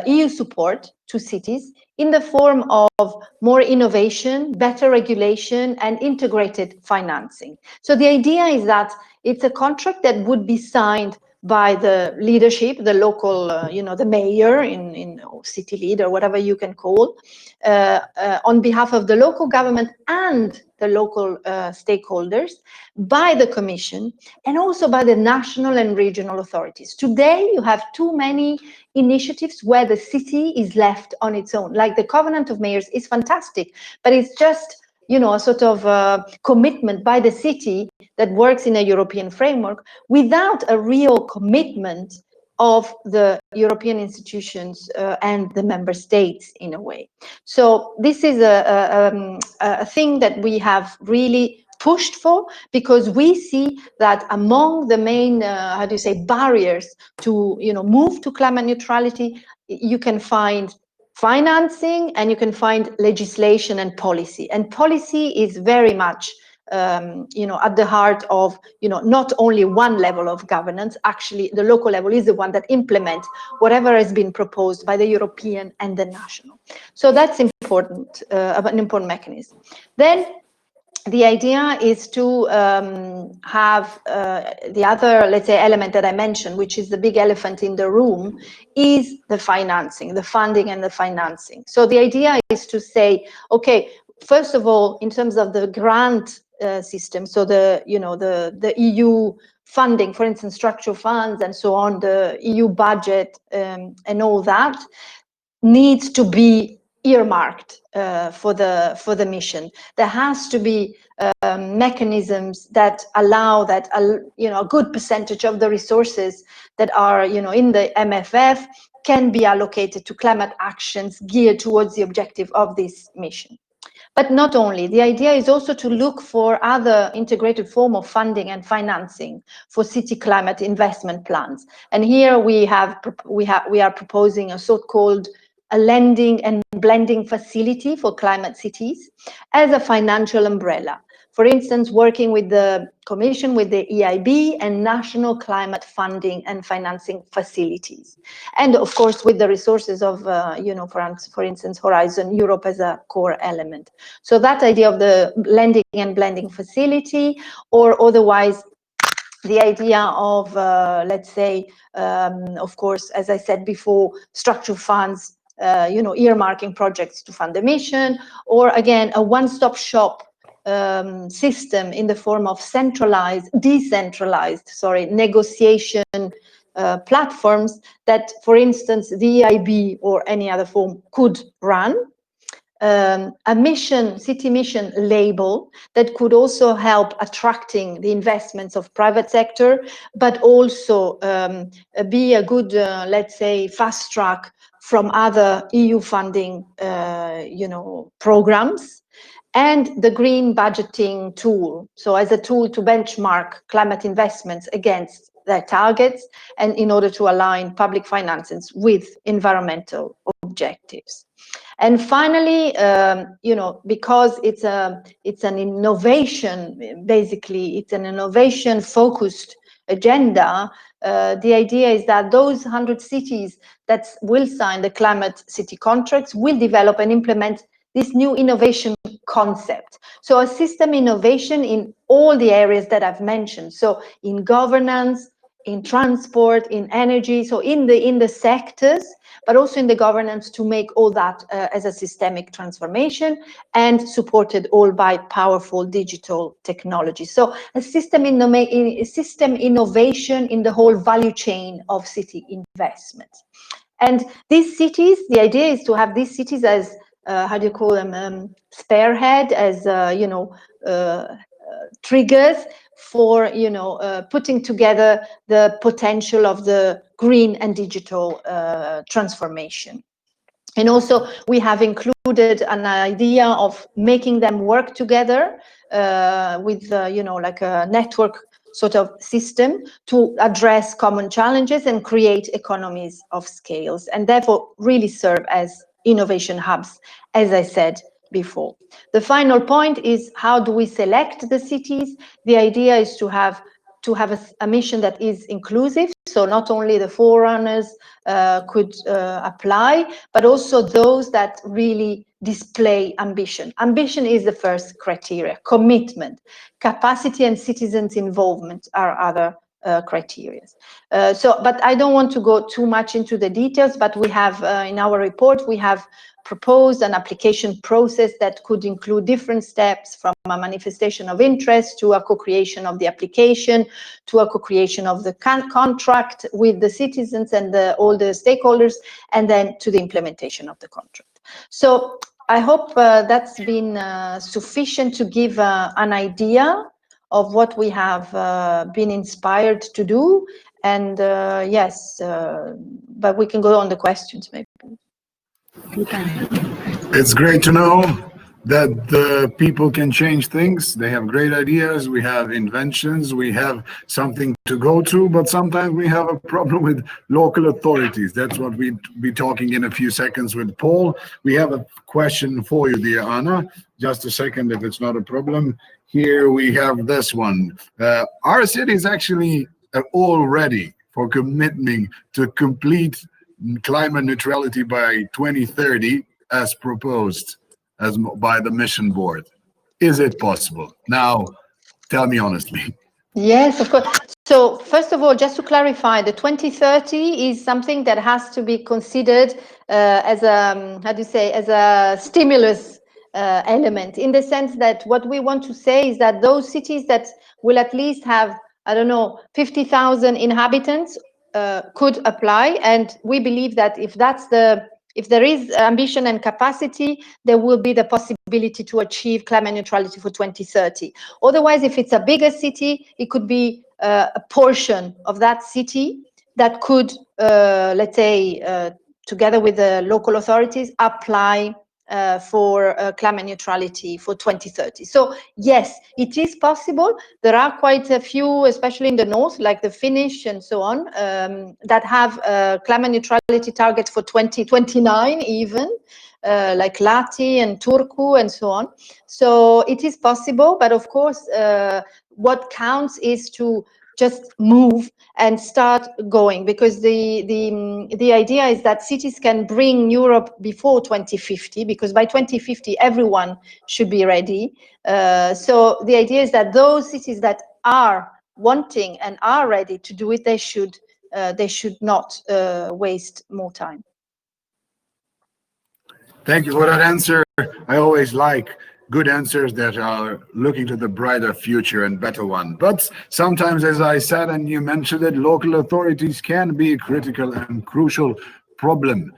EU support to cities in the form of more innovation, better regulation, and integrated financing. So the idea is that it's a contract that would be signed by the leadership, the local, the mayor in city leader, whatever you can call, on behalf of the local government and the local stakeholders, by the Commission, and also by the national and regional authorities. Today, you have too many initiatives where the city is left on its own. Like the Covenant of Mayors is fantastic, but it's just, a sort of commitment by the city that works in a European framework without a real commitment of the European institutions and the member states in a way. So this is a thing that we have really pushed for, because we see that among the main, barriers to, move to climate neutrality, you can find financing and you can find legislation and policy. And policy is very much at the heart of, not only one level of governance. Actually, the local level is the one that implements whatever has been proposed by the European and the national. So that's important, an important mechanism. Then the idea is to have the other, let's say, element that I mentioned, which is the big elephant in the room, is the financing, the funding and the financing. So the idea is to say, okay, first of all, in terms of the grant system, so the EU funding, for instance, structural funds and so on, the EU budget and all that needs to be earmarked for the mission. There has to be mechanisms that allow that a good percentage of the resources that are in the MFF can be allocated to climate actions geared towards the objective of this mission. But not only, the idea is also to look for other integrated form of funding and financing for city climate investment plans. And here we are proposing a so-called a lending and blending facility for climate cities as a financial umbrella. For instance, working with the Commission, with the EIB and national climate funding and financing facilities. And of course, with the resources of, for instance, Horizon Europe as a core element. So that idea of the lending and blending facility, or otherwise, the idea of, let's say, of course, as I said before, structural funds, earmarking projects to fund the mission, or again, a one-stop shop system in the form of decentralized negotiation platforms that, for instance, the EIB or any other form could run. A city mission label that could also help attracting the investments of private sector, but also be a good, let's say, fast track from other EU funding, programs. And the green budgeting tool, so as a tool to benchmark climate investments against their targets and in order to align public finances with environmental objectives. And finally, because it's an innovation, basically, it's an innovation-focused agenda, the idea is that those 100 cities that will sign the climate city contracts will develop and implement this new innovation concept. So a system innovation in all the areas that I've mentioned. So in governance, in transport, in energy, so in the sectors, but also in the governance to make all that as a systemic transformation and supported all by powerful digital technology. So a system innovation in the whole value chain of city investments. And these cities, the idea is to have these cities as how do you call them, spearhead, as triggers for putting together the potential of the green and digital transformation. And also we have included an idea of making them work together with like a network sort of system to address common challenges and create economies of scales, and therefore really serve as innovation hubs, as I said before. The final point is, how do we select the cities? The idea is to have a mission that is inclusive, so not only the forerunners could apply, but also those that really display ambition. Ambition is the first criteria. Commitment, capacity and citizens' involvement are other criteria. But I don't want to go too much into the details, but we have in our report, we have proposed an application process that could include different steps, from a manifestation of interest to a co-creation of the application, to a co-creation of the contract with the citizens and all the stakeholders, and then to the implementation of the contract. So I hope that's been sufficient to give an idea of what we have been inspired to do. And yes, but we can go on the questions maybe. It's great to know that the people can change things. They have great ideas. We have inventions. We have something to go to, but sometimes we have a problem with local authorities. That's what we'll be talking in a few seconds with Paul. We have a question for you, dear Anna. Just a second, if it's not a problem. Here we have this one. Our city is actually all ready for committing to complete climate neutrality by 2030 as proposed by the mission board. Is it possible? Now, tell me honestly. Yes, of course. So first of all, just to clarify, the 2030 is something that has to be considered as a, how do you say, as a stimulus element, in the sense that what we want to say is that those cities that will at least have, I don't know, 50,000 inhabitants could apply. And we believe that if there is ambition and capacity, there will be the possibility to achieve climate neutrality for 2030. Otherwise, if it's a bigger city, it could be a portion of that city that could, let's say, together with the local authorities, apply for climate neutrality for 2030. So yes, it is possible. There are quite a few, especially in the north, like the Finnish and so on, that have climate neutrality targets for 2029 even, like Lahti and Turku and so on. So it is possible, but of course, what counts is to just move and start going, because the idea is that cities can bring Europe before 2050, because by 2050 everyone should be ready. So the idea is that those cities that are wanting and are ready to do it, they should not waste more time. Thank you for that answer. I always like good answers that are looking to the brighter future and better one. But sometimes, as I said, and you mentioned it, local authorities can be a critical and crucial problem.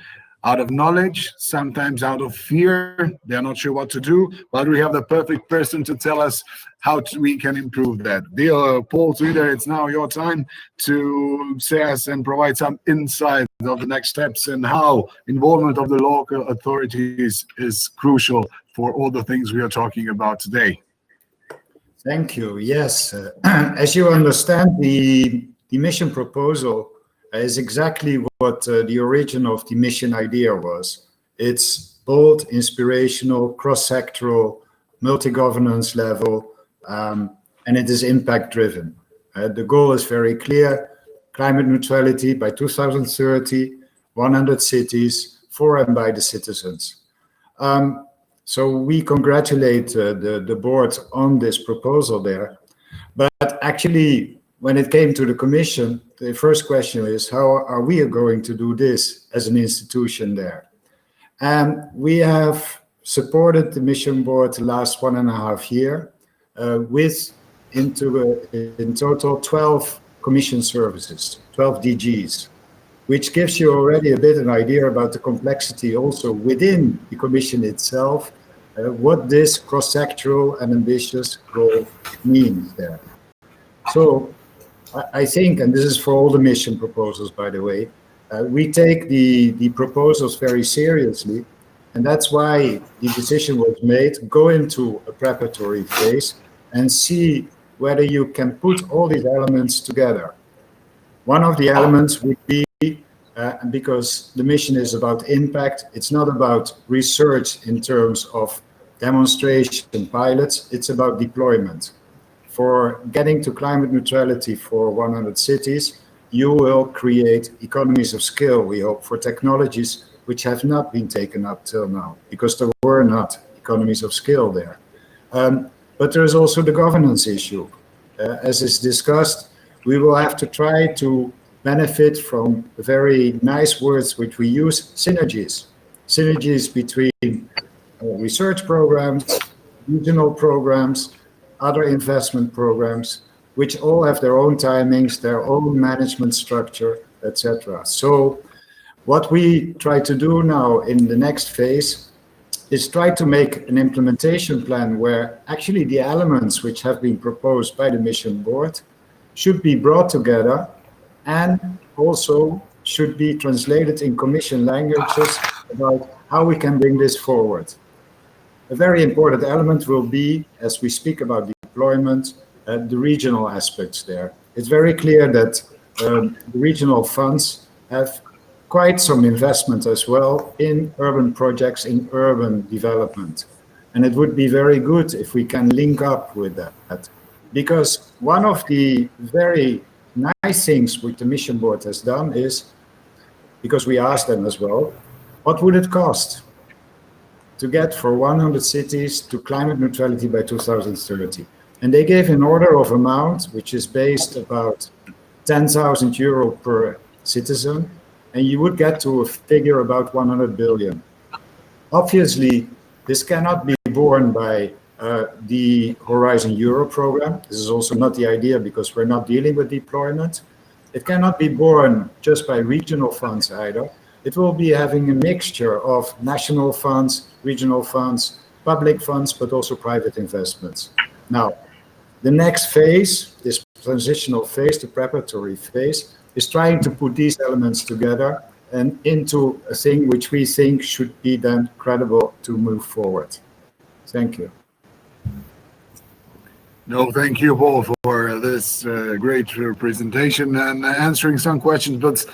Out of knowledge, sometimes out of fear, they're not sure what to do, but we have the perfect person to tell us how we can improve that. Dear Paul Twitter, it's now your time to say us and provide some insight of the next steps and how involvement of the local authorities is crucial for all the things we are talking about today. Thank you. Yes, as you understand, the mission proposal is exactly what the origin of the mission idea was. It's bold, inspirational, cross-sectoral, multi-governance level, and it is impact-driven. The goal is very clear: climate neutrality by 2030, 100 cities, for and by the citizens. So we congratulate the board on this proposal there. But actually, when it came to the Commission, the first question is, how are we going to do this as an institution there? And we have supported the mission board the last 1.5 years with in total 12 Commission services, 12 DGs, which gives you already a bit of an idea about the complexity also within the Commission itself, what this cross-sectoral and ambitious goal means there. So I think, and this is for all the mission proposals, by the way, we take the proposals very seriously, and that's why the decision was made, go into a preparatory phase and see whether you can put all these elements together. One of the elements would be, because the mission is about impact, it's not about research in terms of demonstration pilots, it's about deployment. For getting to climate neutrality for 100 cities, you will create economies of scale, we hope, for technologies which have not been taken up till now, because there were not economies of scale there. But there is also the governance issue. As is discussed, we will have to try to benefit from the very nice words which we use, synergies. Synergies between research programs, regional programs, other investment programs, which all have their own timings, their own management structure, etc. So what we try to do now in the next phase is try to make an implementation plan where actually the elements which have been proposed by the mission board should be brought together and also should be translated in Commission languages about how we can bring this forward. A very important element will be, as we speak about deployment, the regional aspects there. It's very clear that the regional funds have quite some investment as well in urban projects, in urban development. And it would be very good if we can link up with that. Because one of the very nice things which the mission board has done is, because we asked them as well, what would it cost to get for 100 cities to climate neutrality by 2030? And they gave an order of amount, which is based about 10,000 euro per citizen, and you would get to a figure about 100 billion. Obviously, this cannot be borne by the Horizon Europe program. This is also not the idea because we're not dealing with deployment. It cannot be borne just by regional funds either. It will be having a mixture of national funds, regional funds, public funds, but also private investments. Now, the next phase, this transitional phase, the preparatory phase, is trying to put these elements together and into a thing which we think should be then credible to move forward. Thank you. No, thank you, Paul, for this great presentation and answering some questions. But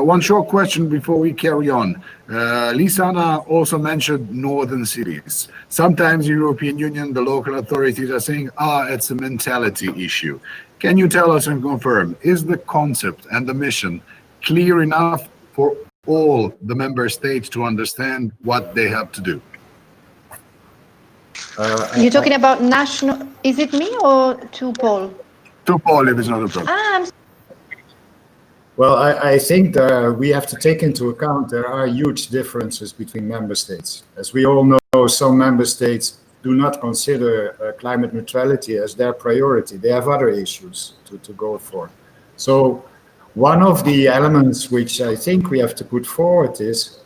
one short question before we carry on. Lisana also mentioned northern cities. Sometimes the European Union, the local authorities are saying, it's a mentality issue. Can you tell us and confirm, is the concept and the mission clear enough for all the member states to understand what they have to do? You're talking about national, is it me or to Paul? To Paul, if it's not a problem. Well, I think we have to take into account there are huge differences between member states. As we all know, some member states do not consider climate neutrality as their priority. They have other issues to go for. So one of the elements which I think we have to put forward is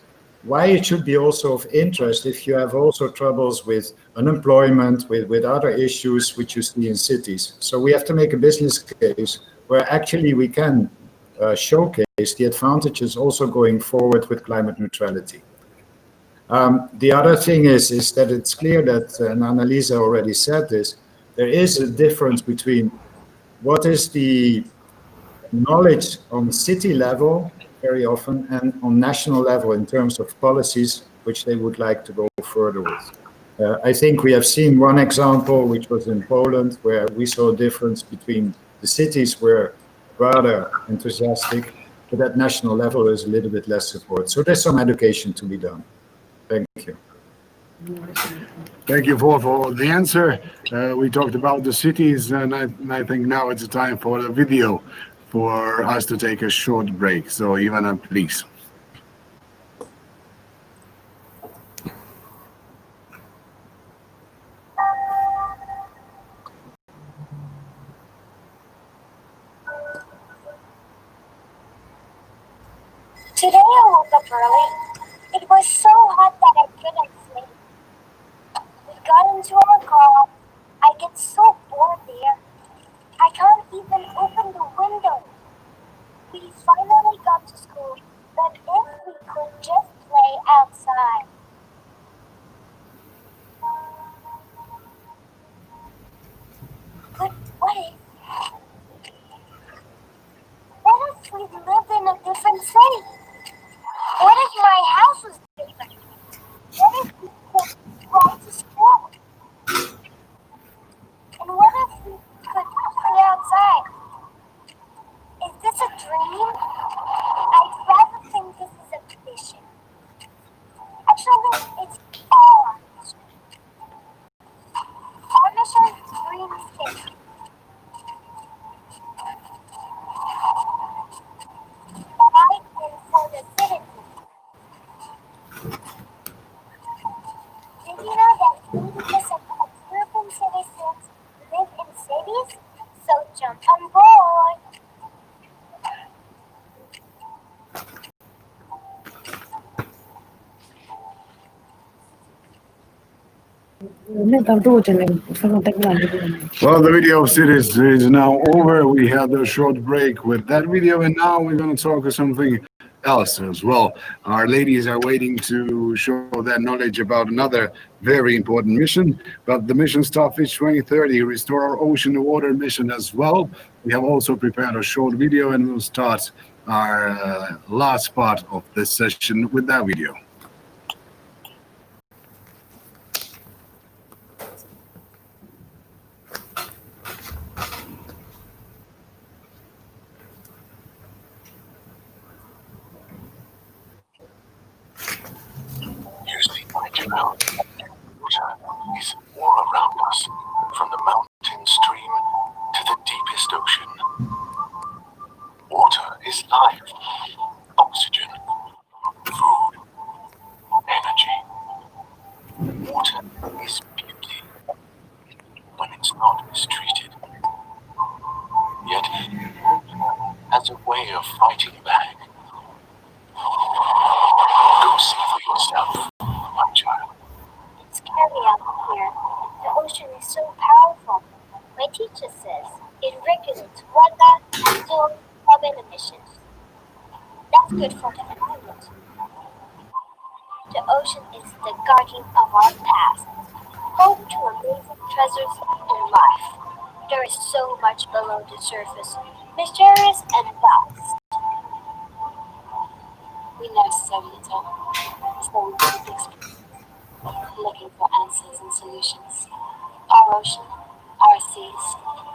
why it should be also of interest if you have also troubles with unemployment, with other issues which you see in cities. So we have to make a business case where actually we can showcase the advantages also going forward with climate neutrality. The other thing is that it's clear that, and Annalisa already said this, there is a difference between what is the knowledge on city level very often and on national level in terms of policies which they would like to go further with. I think we have seen one example which was in Poland where we saw a difference between the cities were rather enthusiastic, but at national level there's a little bit less support. So there's some education to be done. Thank you. Thank you for the answer. We talked about the cities, and I think now it's time for the video for us to take a short break. So Ivana, please. Today I woke up early. It was so hot that I couldn't sleep. We got into our car. I get so bored there. I can't even open the window. We finally got to school, but if we could just play outside. But what if we lived in a different city? What if my house was different? What if we could ride to school? And what if we could play outside? Is this a dream? I'd rather think this is a mission. Actually, it's our mission. Our mission is Green City. By and for the citizens. Did you know that 80% of urban citizens live in cities? So jump on board. Well, the video of cities is now over. We had a short break with that video, and now we're going to talk of something else as well. Our ladies are waiting to show their knowledge about another very important mission, but the mission Starfish 2030, Restore Our Ocean and Water mission as well. We have also prepared a short video, and we'll start our last part of this session with that video. Water is all around us, from the mountain stream to the deepest ocean. Water is life, oxygen, food, energy. Water is beauty when it's not mistreated. Yet, water has a way of fighting back. Go see for yourself, my child. It's scary out here. The ocean is so powerful. My teacher says it regulates weather and so carbon emissions. That's good for the environment. ocean is the guardian of our past, home to amazing treasures in life. There is so much below the surface, mysterious and vast. We know so little, so we keep exploring, looking for answers and solutions. Our ocean, our seas,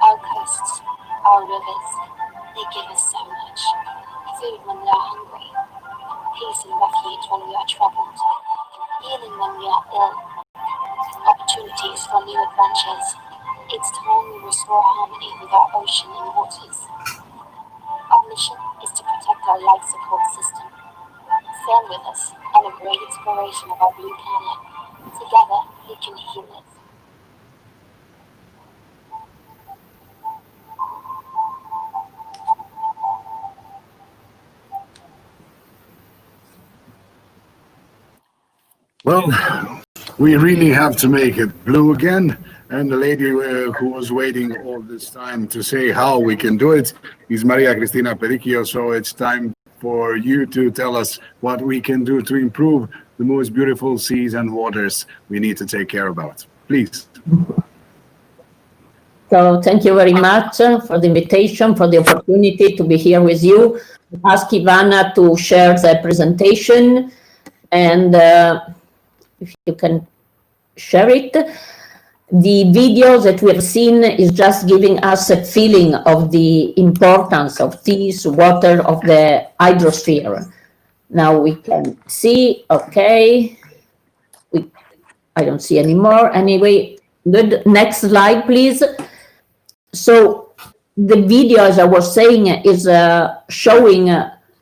our coasts, our rivers, they give us so much. Food when we are hungry, peace and refuge when we are troubled, healing when we are ill, opportunities for new adventures. It's time we restore harmony with our ocean and waters. Our mission is to protect our life support system. Sail with us on a great exploration of our blue planet. Together, we can heal it. Well, we really have to make it blue again. And the lady who was waiting all this time to say how we can do it is Maria Cristina Pericchio. So it's time for you to tell us what we can do to improve the most beautiful seas and waters we need to take care about. Please. So thank you very much for the invitation, for the opportunity to be here with you. Ask Ivana to share the presentation, and if you can share it. The video that we have seen is just giving us a feeling of the importance of seas, water, of the hydrosphere. Now we can see, okay, I don't see anymore. Anyway, good. Next slide, please. So the video, as I was saying, is showing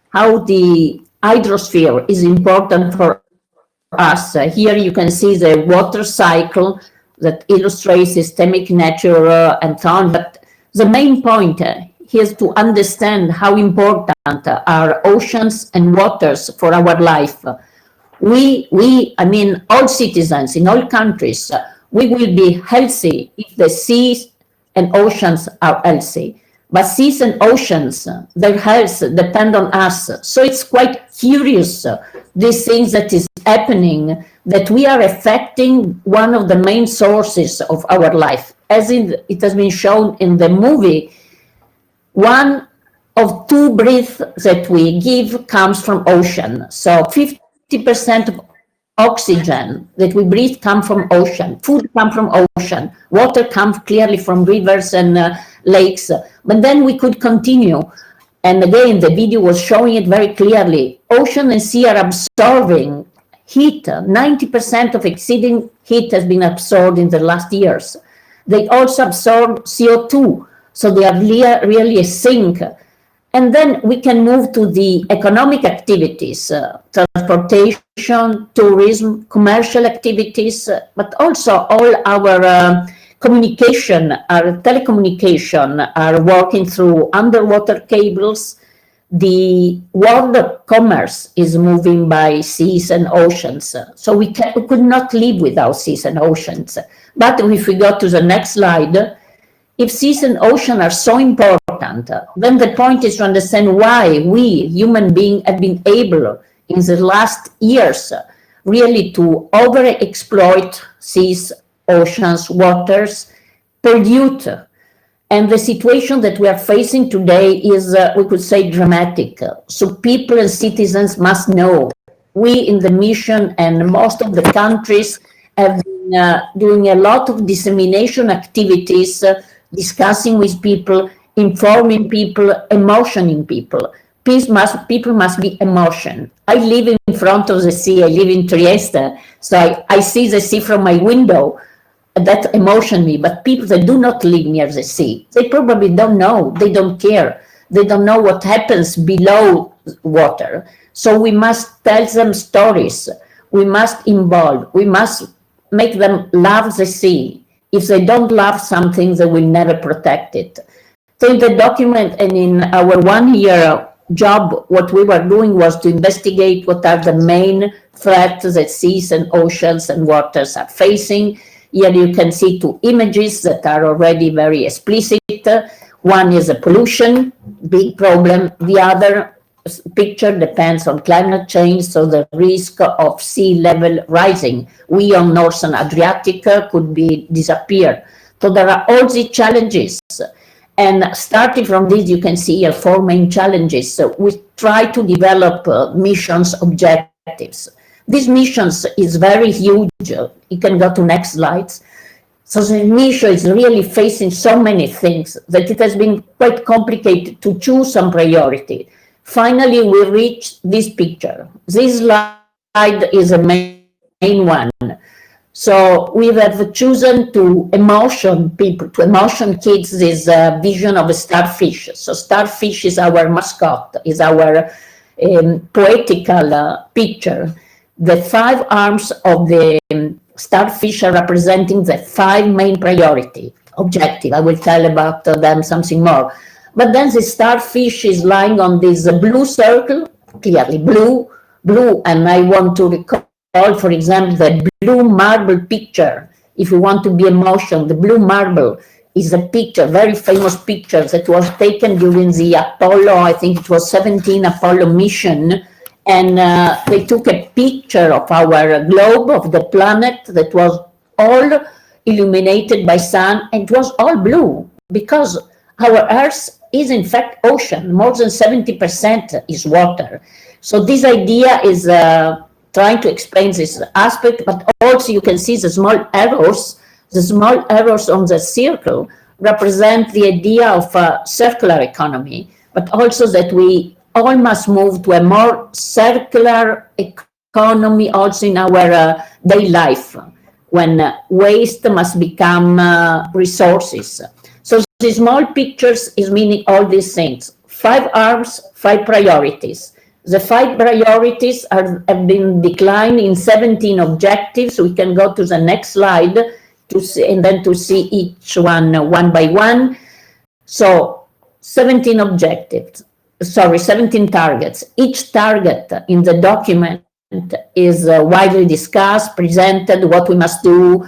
how the hydrosphere is important for us. Here you can see the water cycle that illustrates systemic nature and so on. But the main point here is to understand how important are oceans and waters for our life. I mean, all citizens in all countries, we will be healthy if the seas and oceans are healthy. But seas and oceans, their health depend on us. So it's quite curious, these things that is happening, that we are affecting one of the main sources of our life. As it has been shown in the movie, one of 2 breaths that we give comes from ocean. So 50% of oxygen that we breathe come from ocean, food come from ocean, water comes clearly from rivers and lakes. But then we could continue. And again, the video was showing it very clearly. Ocean and sea are absorbing heat. 90% of exceeding heat has been absorbed in the last years. They also absorb CO2, so they are really a sink. And then we can move to the economic activities, transportation, tourism, commercial activities, but also all our communication, our telecommunication are working through underwater cables. The world of commerce is moving by seas and oceans. So we could not live without seas and oceans. But if we go to the next slide, if seas and ocean are so important, then the point is to understand why we, human beings, have been able in the last years really to overexploit seas, oceans, waters, pollute. And the situation that we are facing today is, we could say, dramatic. So people and citizens must know. We in the mission and most of the countries have been doing a lot of dissemination activities, discussing with people, informing people, emotioning people. People must be emotion. I live in front of the sea. I live in Trieste, so I see the sea from my window. That emotion me. But people that do not live near the sea, they probably don't know. They don't care. They don't know what happens below water. So we must tell them stories. We must involve. We must make them love the sea. If they don't love something, they will never protect it. So in the document and in our 1 year job, what we were doing was to investigate what are the main threats that seas and oceans and waters are facing. Here you can see 2 images that are already very explicit. One is a pollution, big problem. The other picture depends on climate change, so the risk of sea level rising. We on Northern Adriatic could be disappear. So there are all these challenges. And starting from this, you can see here 4 main challenges. So we try to develop missions objectives. These missions is very huge. You can go to next slides. So the mission is really facing so many things that it has been quite complicated to choose some priority. Finally, we reach this picture. This slide is a main one. So we have chosen to emotion people, to emotion kids this vision of a starfish. So starfish is our mascot, is our poetical picture. The 5 arms of the starfish are representing the 5 main priority objective. I will tell about them something more. But then the starfish is lying on this blue circle, clearly blue, and I want to recall, for example, the blue marble picture. If you want to be emotion, the blue marble is a picture, very famous picture that was taken during the Apollo, I think it was 17 Apollo mission, and they took a picture of our globe, of the planet, that was all illuminated by sun, and it was all blue, because our Earth is in fact ocean. More than 70% is water. So this idea is trying to explain this aspect, but also you can see the small arrows on the circle represent the idea of a circular economy, but also that we all must move to a more circular economy also in our daily life, when waste must become resources. So the small pictures is meaning all these things. 5 arms, 5 priorities. The 5 priorities have been declined in 17 objectives. We can go to the next slide to see, and then to see each one by one. So 17 objectives, 17 targets. Each target in the document is widely discussed, presented, what we must do,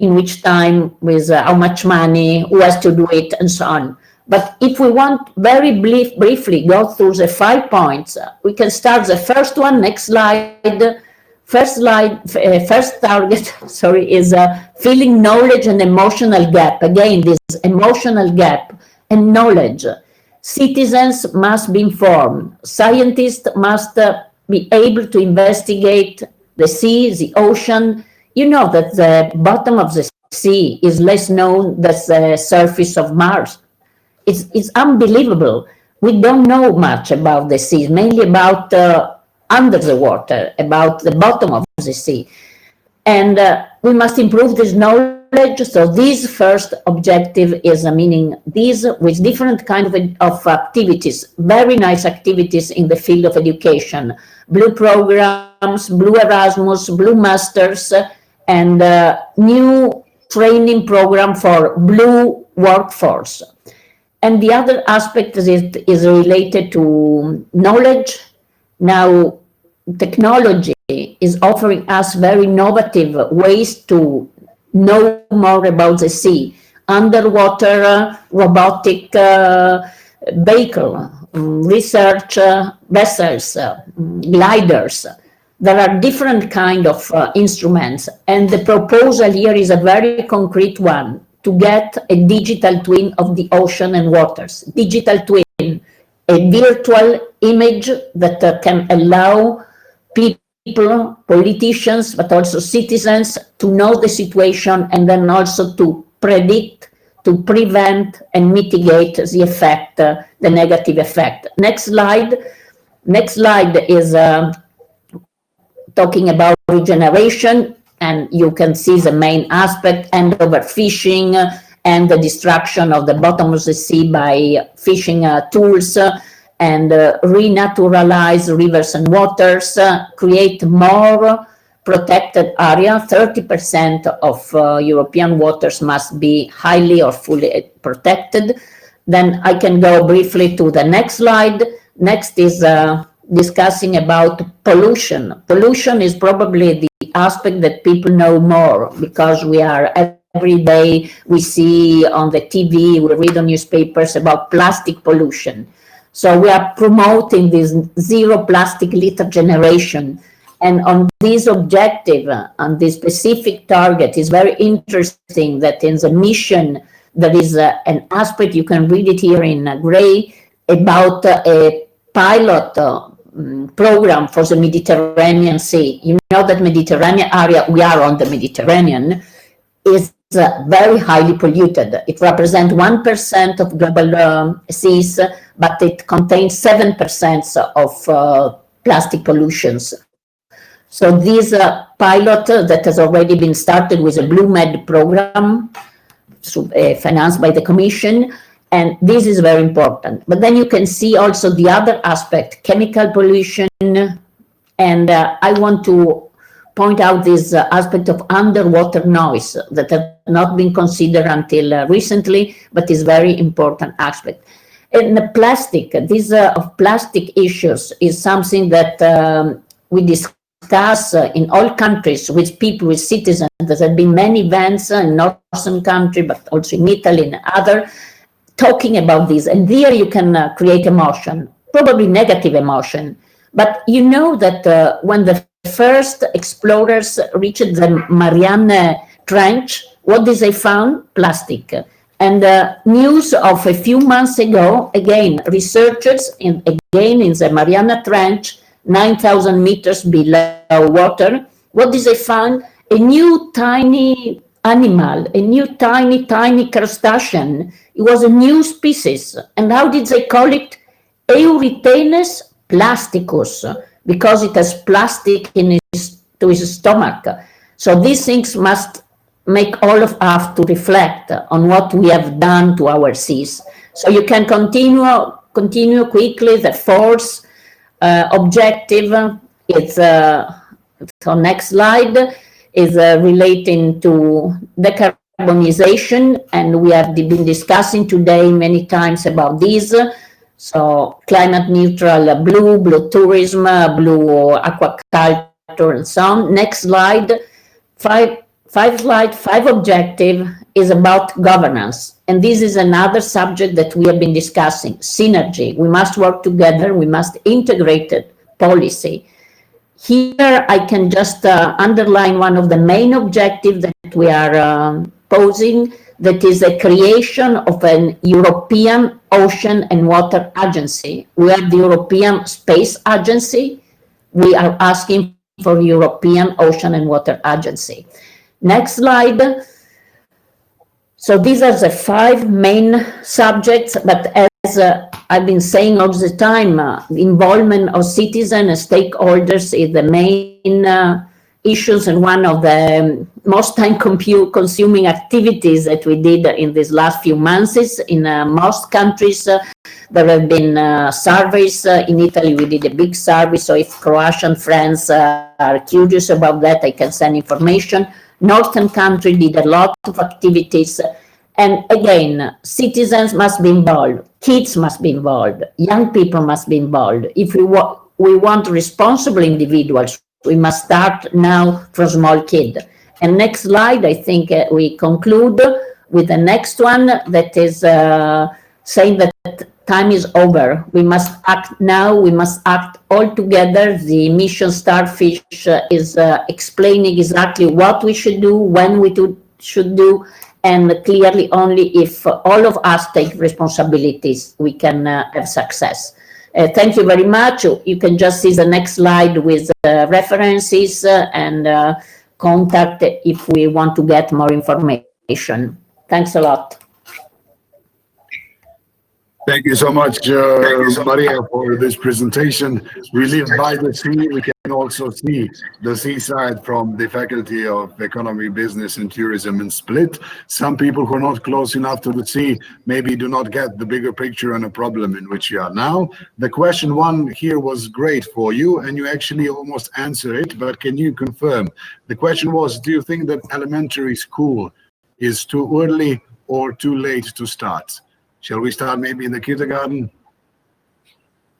in which time, with how much money, who has to do it, and so on. But if we want very briefly go through the 5 points, we can start the first one, next slide. First target, is filling knowledge and emotional gap. Again, this emotional gap and knowledge. Citizens must be informed. Scientists must be able to investigate the sea, the ocean. You know that the bottom of the sea is less known than the surface of Mars. It's unbelievable. We don't know much about the sea, mainly about under the water, about the bottom of the sea. And we must improve this knowledge. So this first objective is meaning these with different kinds of activities, very nice activities in the field of education, blue programs, blue Erasmus, blue masters, and new training program for blue workforce. And the other aspect is related to knowledge. Now, technology is offering us very innovative ways to know more about the sea. Underwater robotic vehicle, research vessels, gliders. There are different kind of instruments, and the proposal here is a very concrete one, to get a digital twin of the ocean and waters. Digital twin, a virtual image that can allow people, politicians, but also citizens to know the situation and then also to predict, to prevent and mitigate the effect, the negative effect. Next slide. Next slide is talking about regeneration, and you can see the main aspect, and overfishing and the destruction of the bottom of the sea by fishing tools, and renaturalize rivers and waters, create more protected area. 30% of European waters must be highly or fully protected. Then I can go briefly to the next slide. Next is discussing about pollution. Pollution is probably the aspect that people know more, because we are every day, we see on the TV, we read on newspapers about plastic pollution. So we are promoting this zero plastic litter generation. And on this objective, on this specific target, is very interesting that in the mission, there is an aspect, you can read it here in gray, about a pilot program for the Mediterranean Sea. You know that Mediterranean area, we are on the Mediterranean, is very highly polluted. It represents 1% of global seas, but it contains 7% of plastic pollutions. So this pilot that has already been started with a Blue Med program, financed by the Commission, and this is very important. But then you can see also the other aspect, chemical pollution, and I want to point out this aspect of underwater noise that has not been considered until recently, but is very important aspect. And the plastic, this of plastic issues is something that we discuss in all countries with people, with citizens. There have been many events in northern country, but also in Italy and other, talking about this. And there you can create emotion, probably negative emotion. But you know that when the first explorers reached the Mariana Trench, what did they found? Plastic. And news of a few months ago, again, researchers again in the Mariana Trench, 9,000 meters below water, what did they find? A new tiny animal, a new tiny crustacean. It was a new species. And how did they call it? Eurythanes plasticus, because it has plastic in his stomach. So these things must make all of us to reflect on what we have done to our seas. So you can continue quickly. The fourth objective, it's so next slide, is relating to decarbonization, and we have been discussing today many times about this. So climate neutral blue tourism, blue aquaculture, and so on. Next slide, five objective is about governance. And this is another subject that we have been discussing, synergy. We must work together, we must integrate policy. Here I can just underline one of the main objectives that we are posing, that is the creation of an European Ocean and Water Agency. We have the European Space Agency. We are asking for European Ocean and Water Agency. Next slide. So these are the five main subjects, but as I've been saying all the time, the involvement of citizens and stakeholders is the main issues, and one of the most time-consuming activities that we did in these last few months is in most countries. There have been surveys. In Italy, we did a big survey, so if Croatian friends are curious about that, I can send information. Northern country did a lot of activities. And again, citizens must be involved, kids must be involved, young people must be involved. If we want responsible individuals, we must start now from small kid. And next slide, I think we conclude with the next one that is saying that time is over. We must act now, we must act all together. The mission Starfish is explaining exactly what we should do, when we should do, and clearly only if all of us take responsibilities, we can have success. Thank you very much. You can just see the next slide with references and contact if we want to get more information. Thanks a lot. Thank you so much, Maria, for this presentation. We live by the sea. We can also see the seaside from the Faculty of Economy, Business and Tourism in Split. Some people who are not close enough to the sea maybe do not get the bigger picture and a problem in which you are now. The question one here was great for you, and you actually almost answered it, but can you confirm? The question was, do you think that elementary school is too early or too late to start? Shall we start maybe in the kindergarten?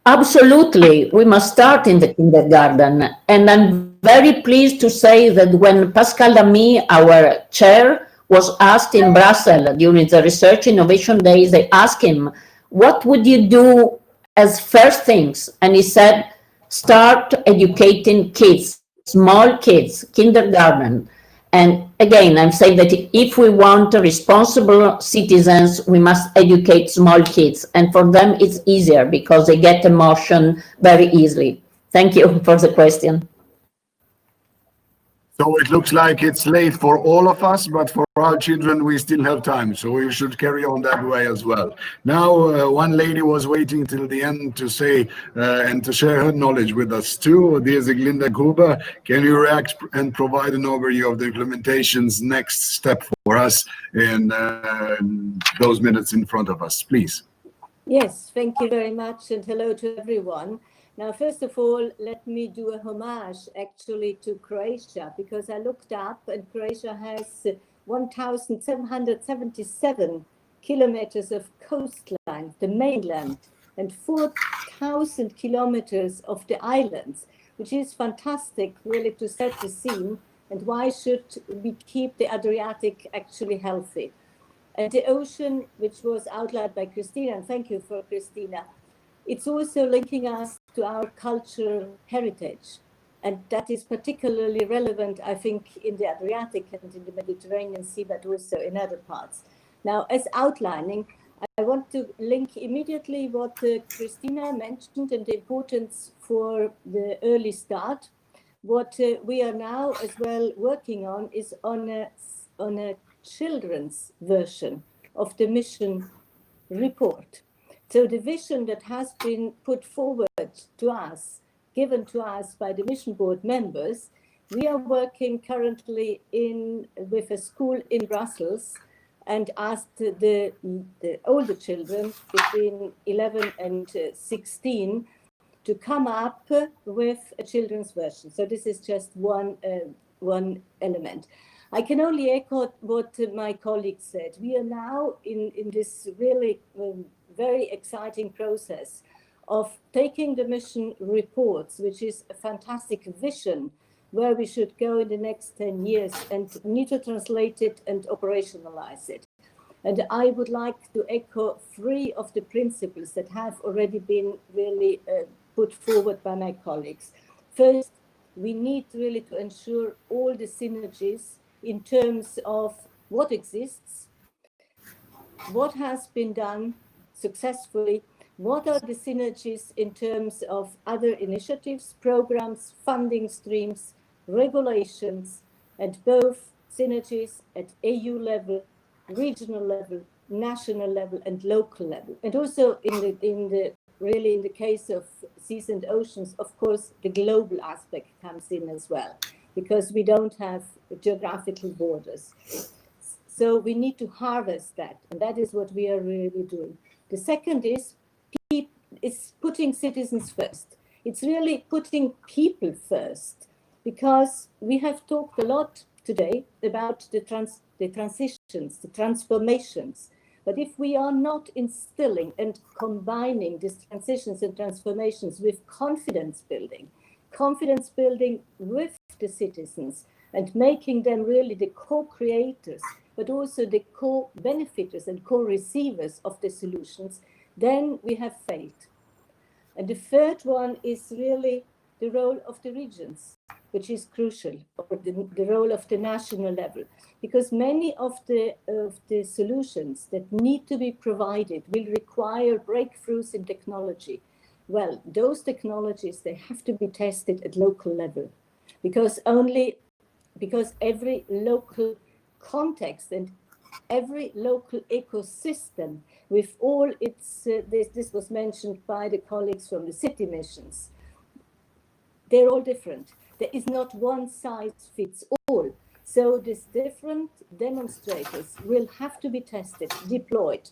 Absolutely. We must start in the kindergarten. And I'm very pleased to say that when Pascal Lamy, our chair, was asked in Brussels during the Research Innovation Days, they asked him, what would you do as first things, and he said, start educating kids, small kids, kindergarten. And again, I'm saying that if we want responsible citizens, we must educate small kids. And for them, it's easier because they get emotion very easily. Thank you for the question. So it looks like it's late for all of us, but for our children, we still have time. So we should carry on that way as well. Now, one lady was waiting till the end to say and to share her knowledge with us too. Dear Glinda Gruber, can you react and provide an overview of the implementation's next step for us in those minutes in front of us, please? Yes, thank you very much, and hello to everyone. Now, first of all, let me do a homage actually to Croatia, because I looked up and Croatia has 1,777 kilometers of coastline, the mainland, and 4,000 kilometers of the islands, which is fantastic really to set the scene. And why should we keep the Adriatic actually healthy? And the ocean, which was outlined by Christina, and thank you for Christina, it's also linking us to our cultural heritage. And that is particularly relevant, I think, in the Adriatic and in the Mediterranean Sea, but also in other parts. Now, as outlining, I want to link immediately what Christina mentioned and the importance for the early start. What we are now as well working on is on a children's version of the mission report. So the vision that has been put forward to us, given to us by the mission board members, we are working currently with a school in Brussels and asked the older children between 11 and 16 to come up with a children's version. So this is just one element. I can only echo what my colleague said. We are now in this really very exciting process of taking the mission reports, which is a fantastic vision where we should go in the next 10 years, and need to translate it and operationalize it. And I would like to echo 3 of the principles that have already been really put forward by my colleagues. First, we need really to ensure all the synergies in terms of what exists, what has been done successfully, what are the synergies in terms of other initiatives, programs, funding streams, regulations, and both synergies at EU level, regional level, national level, and local level. And also in the case of seas and oceans, of course, the global aspect comes in as well, because we don't have geographical borders. So we need to harvest that, and that is what we are really doing. The second is putting citizens first. It's really putting people first, because we have talked a lot today about the transitions, the transformations. But if we are not instilling and combining these transitions and transformations with confidence building with the citizens, and making them really the co-creators, but also the co-benefiters and co-receivers of the solutions, then we have failed. And the third one is really the role of the regions, which is crucial, or the role of the national level, because many of the solutions that need to be provided will require breakthroughs in technology. Well, those technologies, they have to be tested at local level, because every local context and every local ecosystem with all its, this was mentioned by the colleagues from the city missions, they're all different. There is not one size fits all. So these different demonstrators will have to be tested, deployed,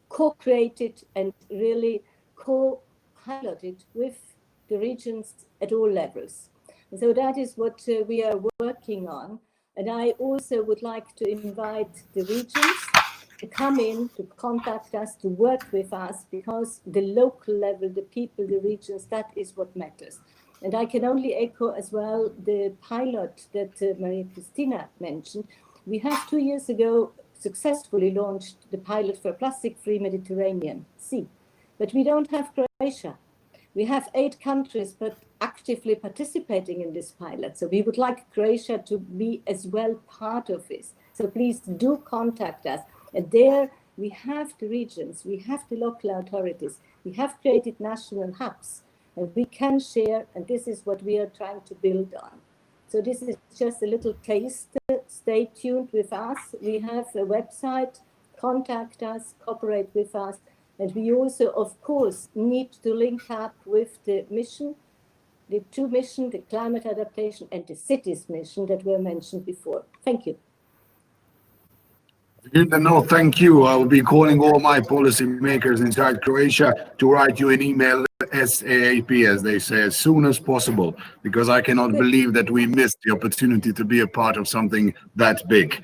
co-created, and really co-piloted with the regions at all levels. And so that is what we are working on. And I also would like to invite the regions to come in, to contact us, to work with us, because the local level, the people, the regions, that is what matters. And I can only echo as well the pilot that Maria Cristina mentioned. We have 2 years ago successfully launched the pilot for a plastic-free Mediterranean Sea. But we don't have Croatia. We have 8 countries but actively participating in this pilot. So we would like Croatia to be as well part of this. So please do contact us. And there we have the regions, we have the local authorities, we have created national hubs, and we can share, and this is what we are trying to build on. So this is just a little taste. Stay tuned with us. We have a website, contact us, cooperate with us. And we also, of course, need to link up with the mission, the 2 missions, the climate adaptation and the cities mission that were mentioned before. Thank you. No, thank you. I will be calling all my policy makers inside Croatia to write you an email SAAP, as they say, as soon as possible, because I cannot believe that we missed the opportunity to be a part of something that big.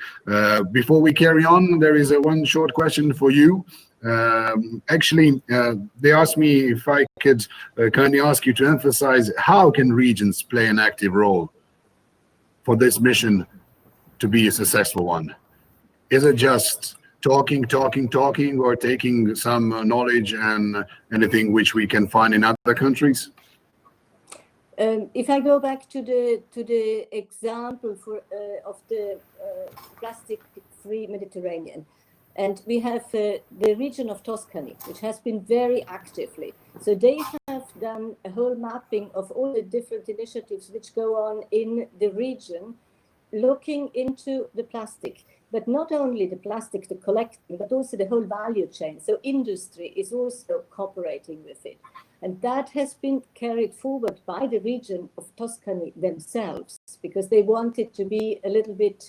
Before we carry on, there is one short question for you. They asked me if I could kindly ask you to emphasize how can regions play an active role for this mission to be a successful one? Is it just talking, or taking some knowledge and anything which we can find in other countries? If I go back to the example of the plastic-free Mediterranean, and we have the region of Tuscany, which has been very actively. So they have done a whole mapping of all the different initiatives which go on in the region, looking into the plastic. But not only the plastic, the collecting, but also the whole value chain. So industry is also cooperating with it. And that has been carried forward by the region of Tuscany themselves, because they wanted to be a little bit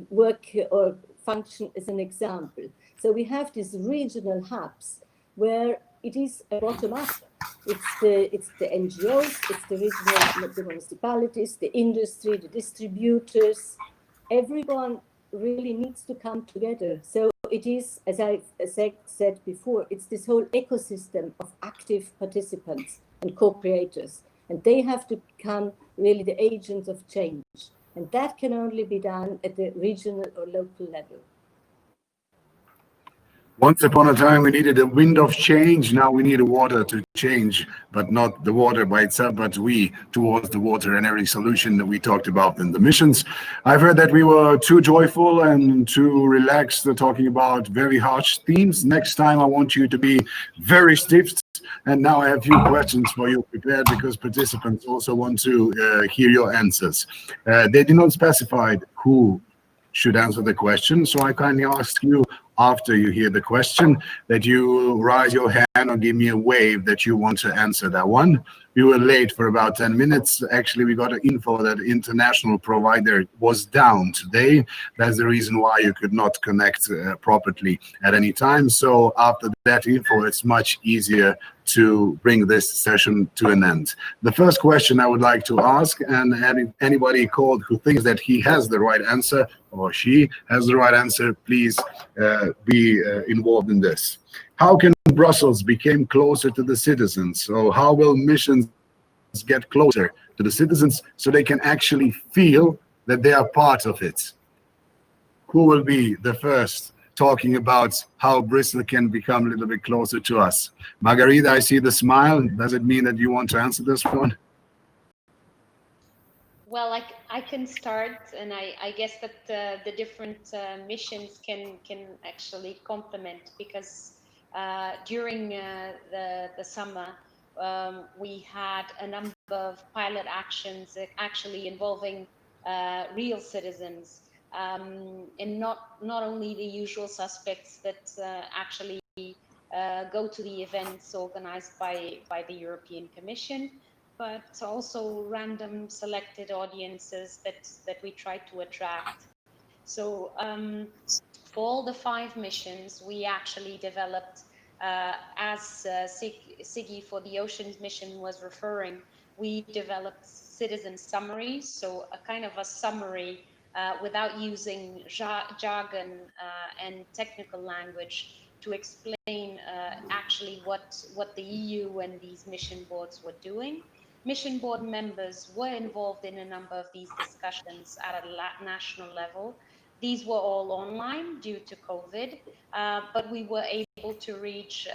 work or function as an example. So we have these regional hubs where it is a bottom up. It's the NGOs, it's the regional, the municipalities, the industry, the distributors. Everyone really needs to come together. So it is, as I said before, it's this whole ecosystem of active participants and co-creators. And they have to become really the agents of change. And that can only be done at the regional or local level. Once upon a time, we needed a wind of change. Now we need a water to change, but not the water by itself, but we towards the water and every solution that we talked about in the missions. I've heard that we were too joyful and too relaxed, talking about very harsh themes. Next time, I want you to be very stiff. And now I have a few questions for you prepared, because participants also want to hear your answers. They did not specify who should answer the question, so I kindly ask you, after you hear the question, that you raise your hand or give me a wave that you want to answer that one. We were late for about 10 minutes. Actually, we got an info that international provider was down today. That's the reason why you could not connect properly at any time. So after that info, it's much easier to bring this session to an end. The first question I would like to ask, and anybody called who thinks that he has the right answer or she has the right answer, please be involved in this. How can Brussels become closer to the citizens? So how will missions get closer to the citizens so they can actually feel that they are part of it? Who will be the first talking about how Bristol can become a little bit closer to us? Margarida, I see the smile. Does it mean that you want to answer this one? Well, I can start, and I guess that the different missions can actually complement, because during the summer we had a number of pilot actions actually involving real citizens, and not only the usual suspects that actually go to the events organized by the European Commission, but also random selected audiences that we try to attract. So for all the 5 missions, we actually developed, as Siggy for the Oceans mission was referring, we developed citizen summaries, so a kind of a summary without using jargon and technical language to explain actually what the EU and these mission boards were doing. Mission board members were involved in a number of these discussions at a national level. These were all online due to COVID, but we were able to reach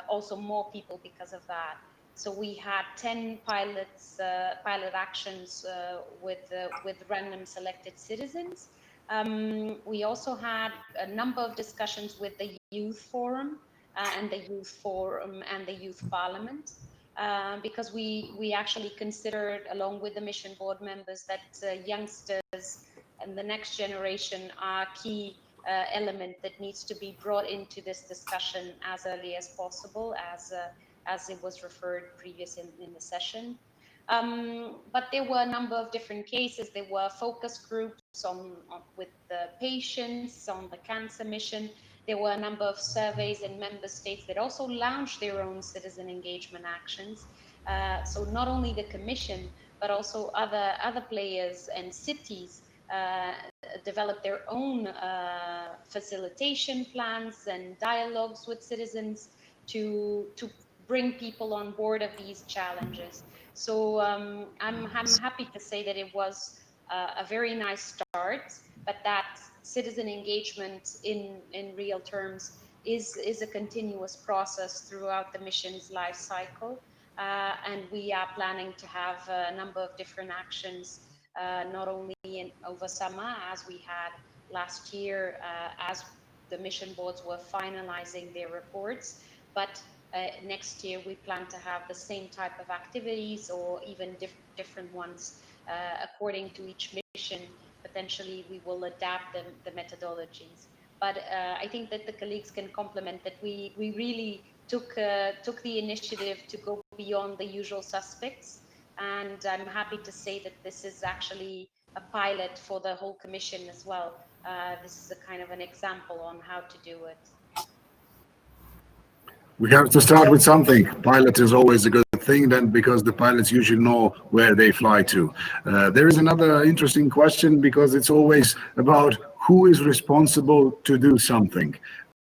also more people because of that. So we had 10 pilot actions with random selected citizens. We also had a number of discussions with the Youth Forum and the Youth Forum and the Youth Parliament, because we actually considered, along with the mission board members, that youngsters and the next generation are key element that needs to be brought into this discussion as early as possible, as it was referred previous in the session. But there were a number of different cases. There were focus groups with the patients on the cancer mission. There were a number of surveys in member states that also launched their own citizen engagement actions. So not only the Commission, but also other players and cities develop their own facilitation plans and dialogues with citizens to bring people on board of these challenges. So I'm happy to say that it was a very nice start, but that citizen engagement in real terms is a continuous process throughout the mission's life cycle. And we are planning to have a number of different actions, not only over summer as we had last year, as the mission boards were finalizing their reports, but next year we plan to have the same type of activities, or even different ones according to each mission. Potentially we will adapt the methodologies. But I think that the colleagues can complement that we really took the initiative to go beyond the usual suspects, and I'm happy to say that this is actually a pilot for the whole Commission as well. This is a kind of an example on how to do it. We have to start with something. Pilot is always a good thing then, because the pilots usually know where they fly to. There is another interesting question, because it's always about who is responsible to do something.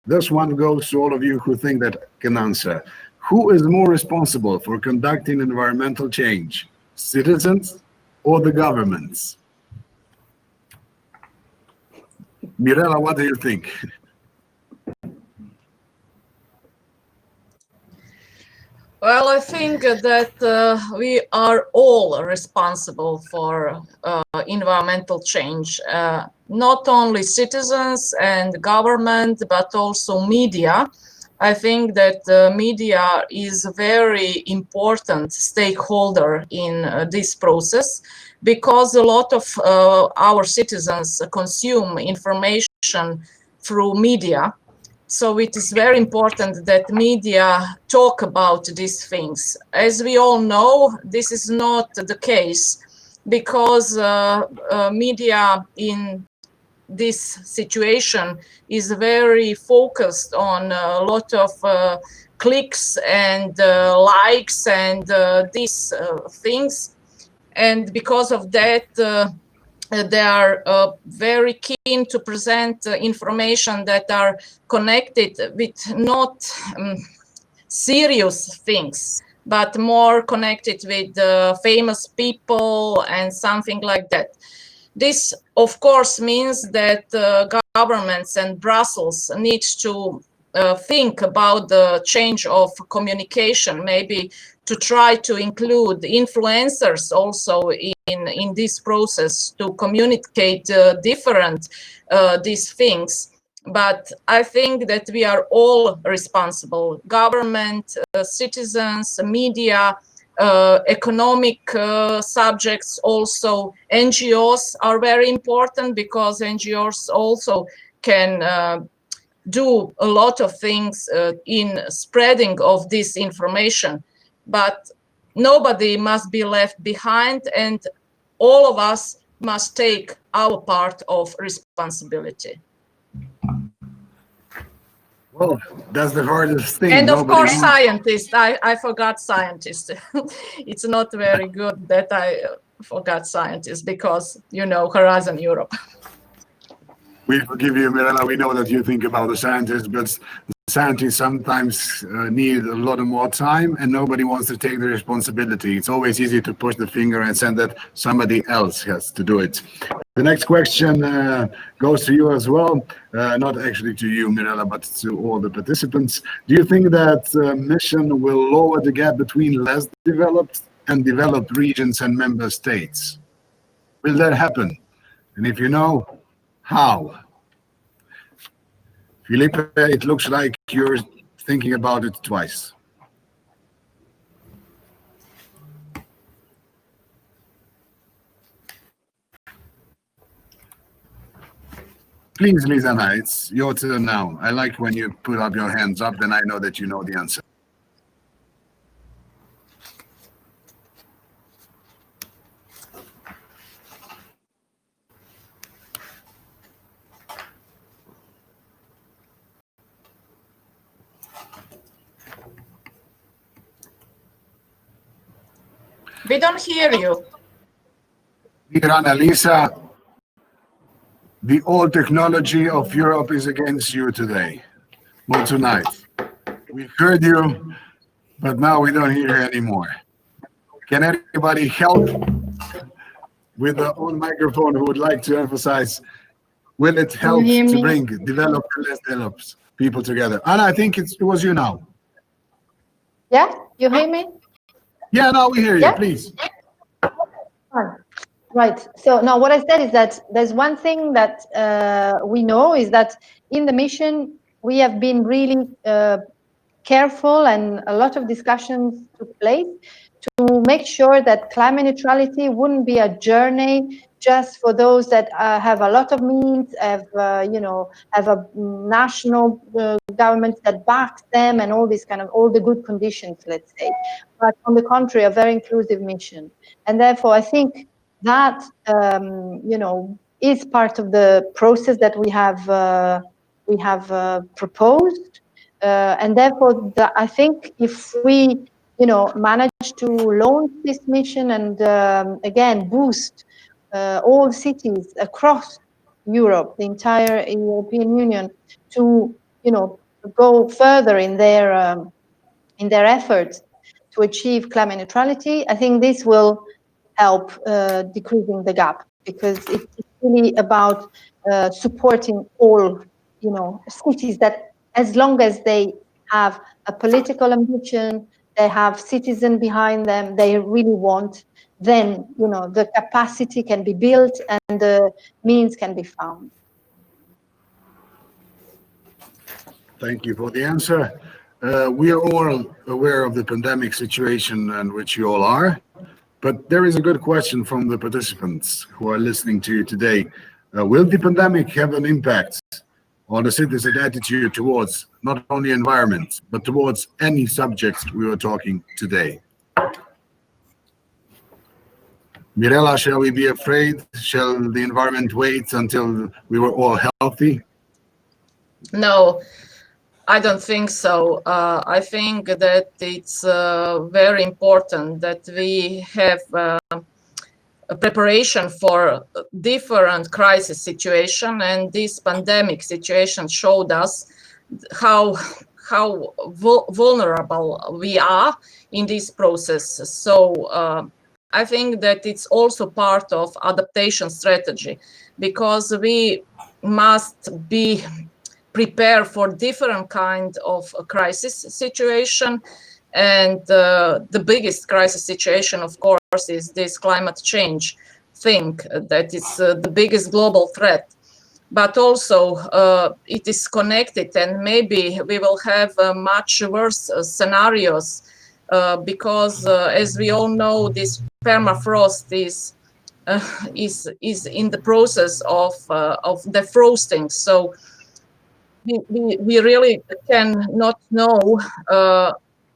This one goes to all of you who think that can answer. Who is more responsible for conducting environmental change? Citizens or the governments? Mirella, what do you think? Well, I think that we are all responsible for environmental change, not only citizens and government, but also media. I think that media is a very important stakeholder in this process, because a lot of our citizens consume information through media. So it is very important that media talk about these things. As we all know, this is not the case, because media in this situation is very focused on a lot of clicks and likes and these things. And because of that, they are very keen to present information that are connected with not serious things, but more connected with famous people and something like that. This, of course, means that governments and Brussels needs to think about the change of communication, maybe to try to include influencers also in this process to communicate different these things. But I think that we are all responsible: government, citizens, media, economic subjects, also NGOs are very important, because NGOs also can do a lot of things in spreading of this information. But nobody must be left behind, and all of us must take our part of responsibility. Well, that's the hardest thing. And of course, scientists. I forgot scientists. It's not very good that I forgot scientists, because, you know, Horizon Europe. We forgive you, Mirella. We know that you think about the scientists, but the scientists sometimes need a lot more time, and nobody wants to take the responsibility. It's always easy to push the finger and say that somebody else has to do it. The next question goes to you as well, not actually to you, Mirella, but to all the participants. Do you think that mission will lower the gap between less developed and developed regions and member states? Will that happen? And if you know, how? Felipe, it looks like you're thinking about it twice. Please, Lizana, it's your turn now. I like when you put up your hands up, then I know that you know the answer. We don't hear you. Dear Annalisa, the old technology of Europe is against you today. Well, tonight. We heard you, but now we don't hear you anymore. Can anybody help with the own microphone who would like to emphasize? Will it help to bring developed and less developed people together? Anna, I think it was you now. Yeah, you hear me? Yeah, now we hear you, please. Right. So now what I said is that there's one thing that we know is that in the mission, we have been really careful, and a lot of discussions took place to make sure that climate neutrality wouldn't be a journey just for those that have a lot of means, have have a national government that backs them, and all this kind of all the good conditions, let's say. But on the contrary, a very inclusive mission, and therefore I think that is part of the process that we have proposed, and therefore I think if we manage to launch this mission and again boost all cities across Europe, the entire European Union, to go further in their efforts to achieve climate neutrality, I think this will help decreasing the gap, because it's really about supporting all cities that, as long as they have a political ambition, they have citizens behind them, they really want, then the capacity can be built and the means can be found. Thank you for the answer. We are all aware of the pandemic situation, and which you all are. But there is a good question from the participants who are listening to you today. Will the pandemic have an impact on the citizens' attitude towards not only environment, but towards any subjects we were talking today? Mirella, shall we be afraid? Shall the environment wait until we were all healthy? No, I don't think so. I think that it's very important that we have a preparation for different crisis situation, and this pandemic situation showed us how vulnerable we are in this process. So I think that it's also part of adaptation strategy, because we must be prepare for different kind of crisis situation, and the biggest crisis situation, of course, is this climate change thing that is the biggest global threat. But also it is connected, and maybe we will have much worse scenarios because as we all know, this permafrost is in the process of defrosting. So we really cannot know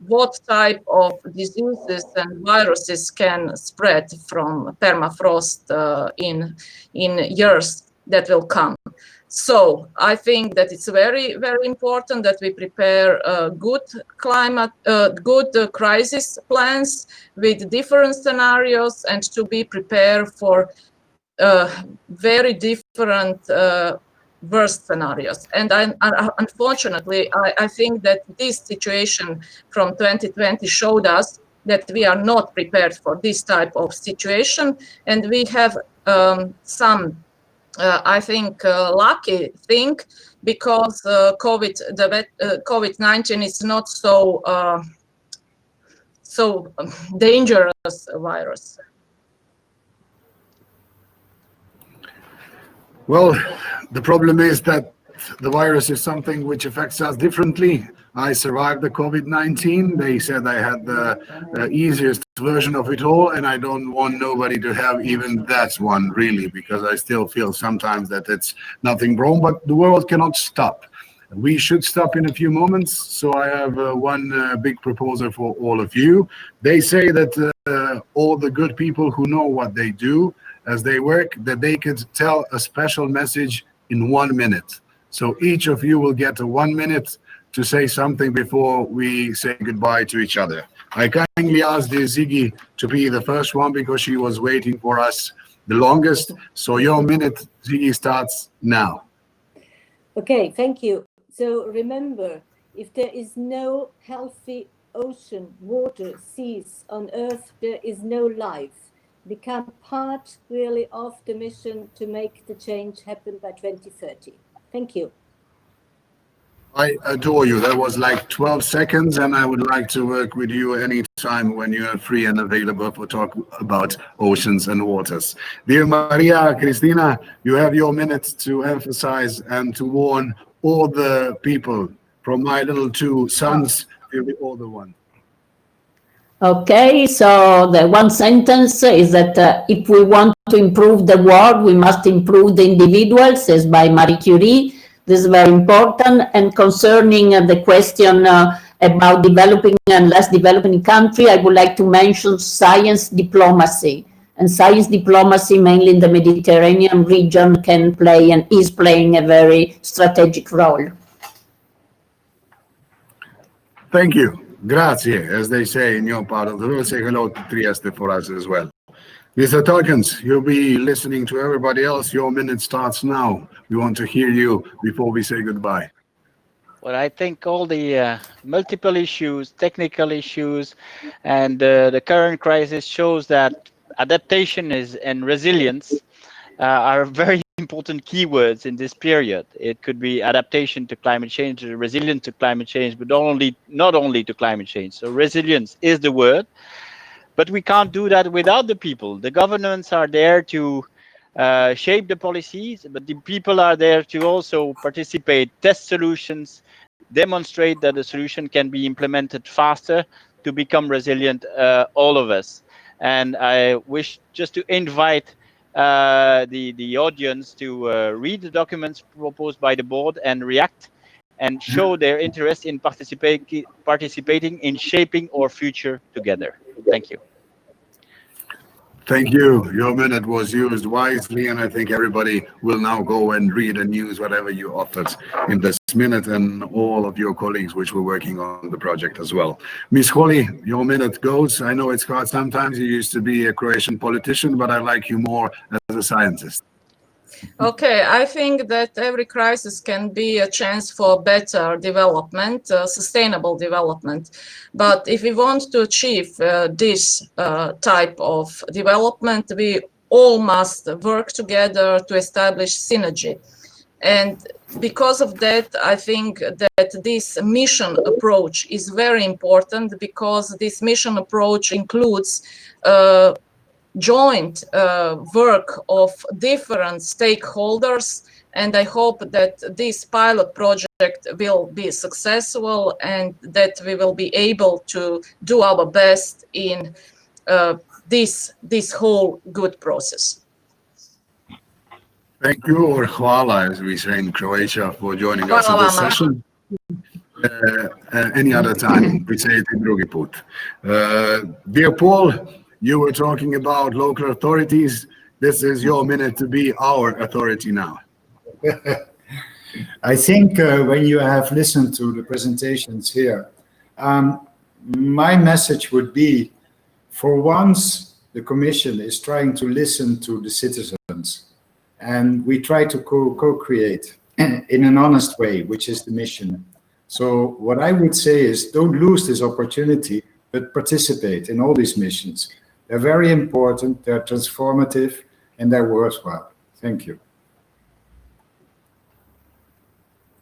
what type of diseases and viruses can spread from permafrost in years that will come. So I think that it's very, very important that we prepare good crisis plans with different scenarios, and to be prepared for very different worst scenarios. And unfortunately, I think that this situation from 2020 showed us that we are not prepared for this type of situation, and we have some I think, lucky thing, because COVID-19 is not so dangerous virus. Well, the problem is that the virus is something which affects us differently. I survived the COVID-19. They said I had the easiest version of it all, and I don't want nobody to have even that one, really, because I still feel sometimes that it's nothing wrong, but the world cannot stop. We should stop in a few moments, so I have one big proposal for all of you. They say that all the good people who know what they do as they work, that they could tell a special message in 1 minute. So each of you will get a 1 minute to say something before we say goodbye to each other. I kindly asked Ziggy to be the first one because she was waiting for us the longest. So your minute, Ziggy, starts now. Okay, thank you. So remember, if there is no healthy ocean, water, seas on Earth, there is no life. Become part really of the mission to make the change happen by 2030. Thank you. I adore you. That was like 12 seconds, and I would like to work with you anytime when you are free and available for talk about oceans and waters. Dear Maria Cristina, you have your minute to emphasize and to warn all the people, from my little 2 sons to the older one. Okay, so the one sentence is that if we want to improve the world, we must improve the individuals, as by Marie Curie. This is very important. And concerning the question about developing and less developing country, I would like to mention science diplomacy. And science diplomacy, mainly in the Mediterranean region, can play and is playing a very strategic role. Thank you. Grazie, as they say in your part of the world. Say hello to Trieste for us as well. Mr. Torkens, you'll be listening to everybody else. Your minute starts now. We want to hear you before we say goodbye. Well, I think all the multiple issues, technical issues, and the current crisis shows that adaptation and resilience are very important keywords in this period. It could be adaptation to climate change, resilience to climate change, but not only to climate change. So resilience is the word, but we can't do that without the people. The governments are there to shape the policies, but the people are there to also participate, test solutions, demonstrate that the solution can be implemented faster to become resilient, all of us. And I wish just to invite the audience to read the documents proposed by the board and react and show their interest in participating in shaping our future together. Thank you. Thank you. Your minute was used wisely, and I think everybody will now go and read and use whatever you offered in this minute, and all of your colleagues which were working on the project as well. Ms. Holly, your minute goes. I know it's hard sometimes. You used to be a Croatian politician, but I like you more as a scientist. Okay, I think that every crisis can be a chance for better development, sustainable development. But if we want to achieve this type of development, we all must work together to establish synergy. And because of that, I think that this mission approach is very important, because this mission approach includes joint work of different stakeholders, and I hope that this pilot project will be successful and that we will be able to do our best in this whole good process. Thank you, or hvala, as we say in Croatia, for joining us in this session. Any other time, we say it in drugi put. Dear Paul, you were talking about local authorities. This is your minute to be our authority now. I think when you have listened to the presentations here, my message would be, for once, the Commission is trying to listen to the citizens, and we try to co-create in an honest way, which is the mission. So what I would say is, don't lose this opportunity, but participate in all these missions. They're very important, they're transformative, and they're worthwhile. Thank you.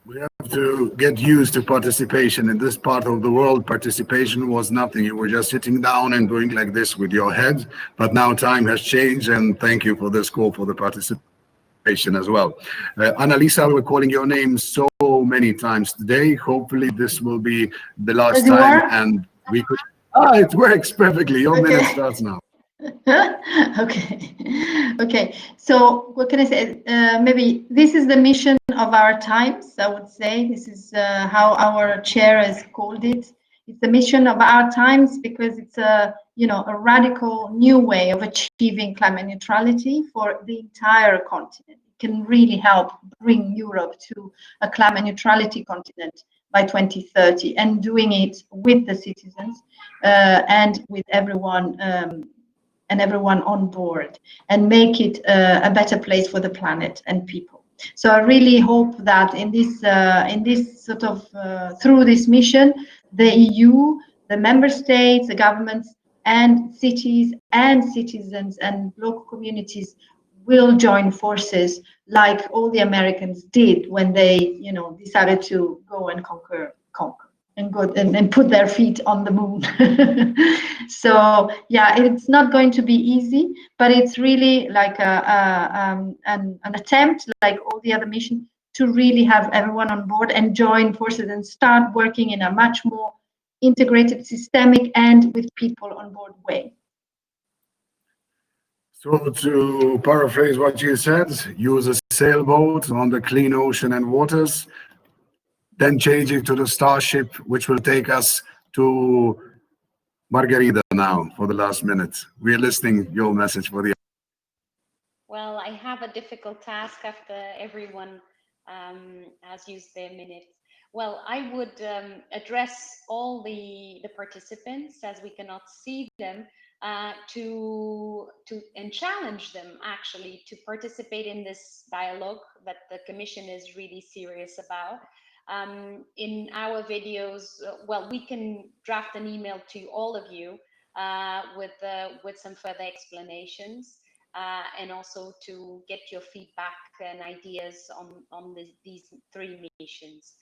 We have to get used to participation. In this part of the world, participation was nothing. You were just sitting down and doing like this with your head. But now time has changed, and thank you for this call for the participation as well. Annalisa, we're calling your name so many times today. Hopefully this will be the last Does it time, work? and we could... Ah, it works perfectly. Your minute starts now. Okay. Okay. So what can I say? Maybe this is the mission of our times, I would say. This is how our chair has called it. It's the mission of our times because it's a radical new way of achieving climate neutrality for the entire continent. It can really help bring Europe to a climate neutrality continent by 2030, and doing it with the citizens and with everyone on board, and make it a better place for the planet and people. So I really hope that in this sort of through this mission, the EU, the member states, the governments, and cities and citizens and local communities will join forces, like all the Americans did when they decided to go and conquer and go and put their feet on the moon. So yeah, it's not going to be easy, but it's really like an attempt, like all the other missions, to really have everyone on board and join forces and start working in a much more integrated, systemic, and with people on board way. So to paraphrase what you said, use a sailboat on the clean ocean and waters, then changing to the Starship, which will take us to Margarida now for the last minute. We're listening your message for the... Well, I have a difficult task after everyone has used their minutes. Well, I would address all the participants, as we cannot see them, and challenge them actually to participate in this dialogue that the Commission is really serious about. In our videos, well, we can draft an email to all of you with some further explanations, and also to get your feedback and ideas on these three missions.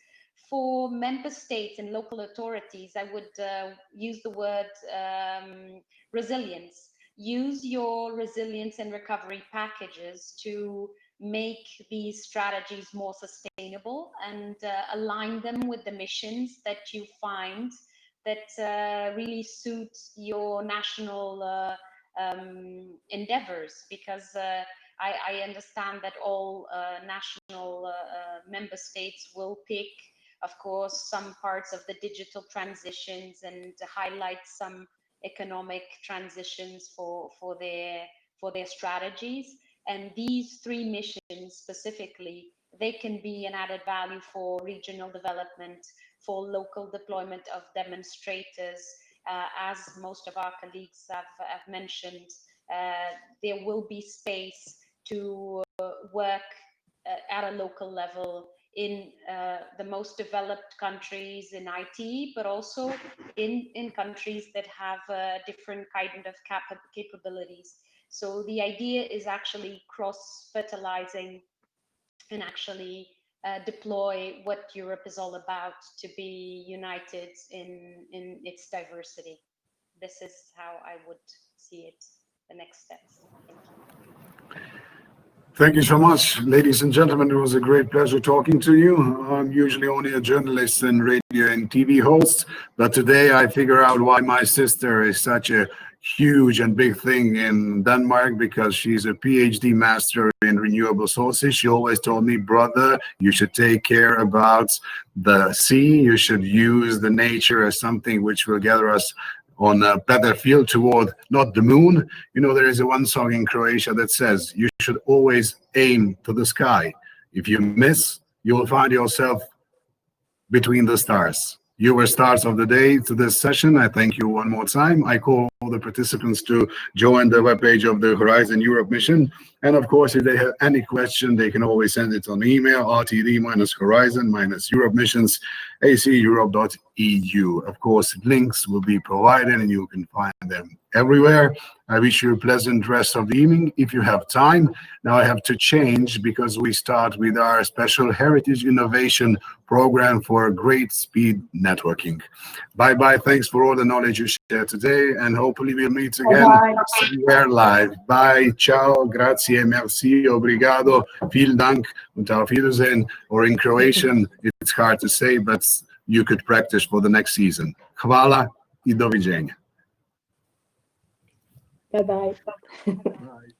For member states and local authorities, I would use the word resilience. Use your resilience and recovery packages to make these strategies more sustainable, and align them with the missions that you find that really suit your national endeavors, because I understand that all national member states will pick, of course, some parts of the digital transitions and highlight some economic transitions for their strategies. And these three missions specifically, they can be an added value for regional development, for local deployment of demonstrators. As most of our colleagues have mentioned, there will be space to work at a local level in the most developed countries in IT, but also in countries that have different kind of capabilities. So the idea is actually cross-fertilizing and actually deploy what Europe is all about, to be united in its diversity. This is how I would see it, the next steps. Thank you. Thank you so much, ladies and gentlemen. It was a great pleasure talking to you. I'm usually only a journalist and radio and TV host, but today I figure out why my sister is such a huge and big thing in Denmark, because she's a PhD master in renewable sources. She always told me, brother, you should take care about the sea. You should use the nature as something which will gather us on a better field toward not the moon. You know, there is a one song in Croatia that says you should always aim to the sky. If you miss, you will find yourself between the stars. You were stars of the day to this session. I thank you one more time. I call the participants to join the webpage of the Horizon Europe mission. And of course, if they have any question, they can always send it on email, rtd-horizon-europe missions, aceurope.eu. Of course, links will be provided and you can find them everywhere. I wish you a pleasant rest of the evening if you have time. Now I have to change because we start with our special Heritage Innovation program for great speed networking. Bye-bye. Thanks for all the knowledge you shared today, and hopefully we'll meet again somewhere live. Bye. Ciao. Grazie. Merci. Obrigado. Vielen Dank. Und auf Wiedersehen. Or in Croatian, it's hard to say, but you could practice for the next season. Hvala I doviđenja. Bye-bye. Bye.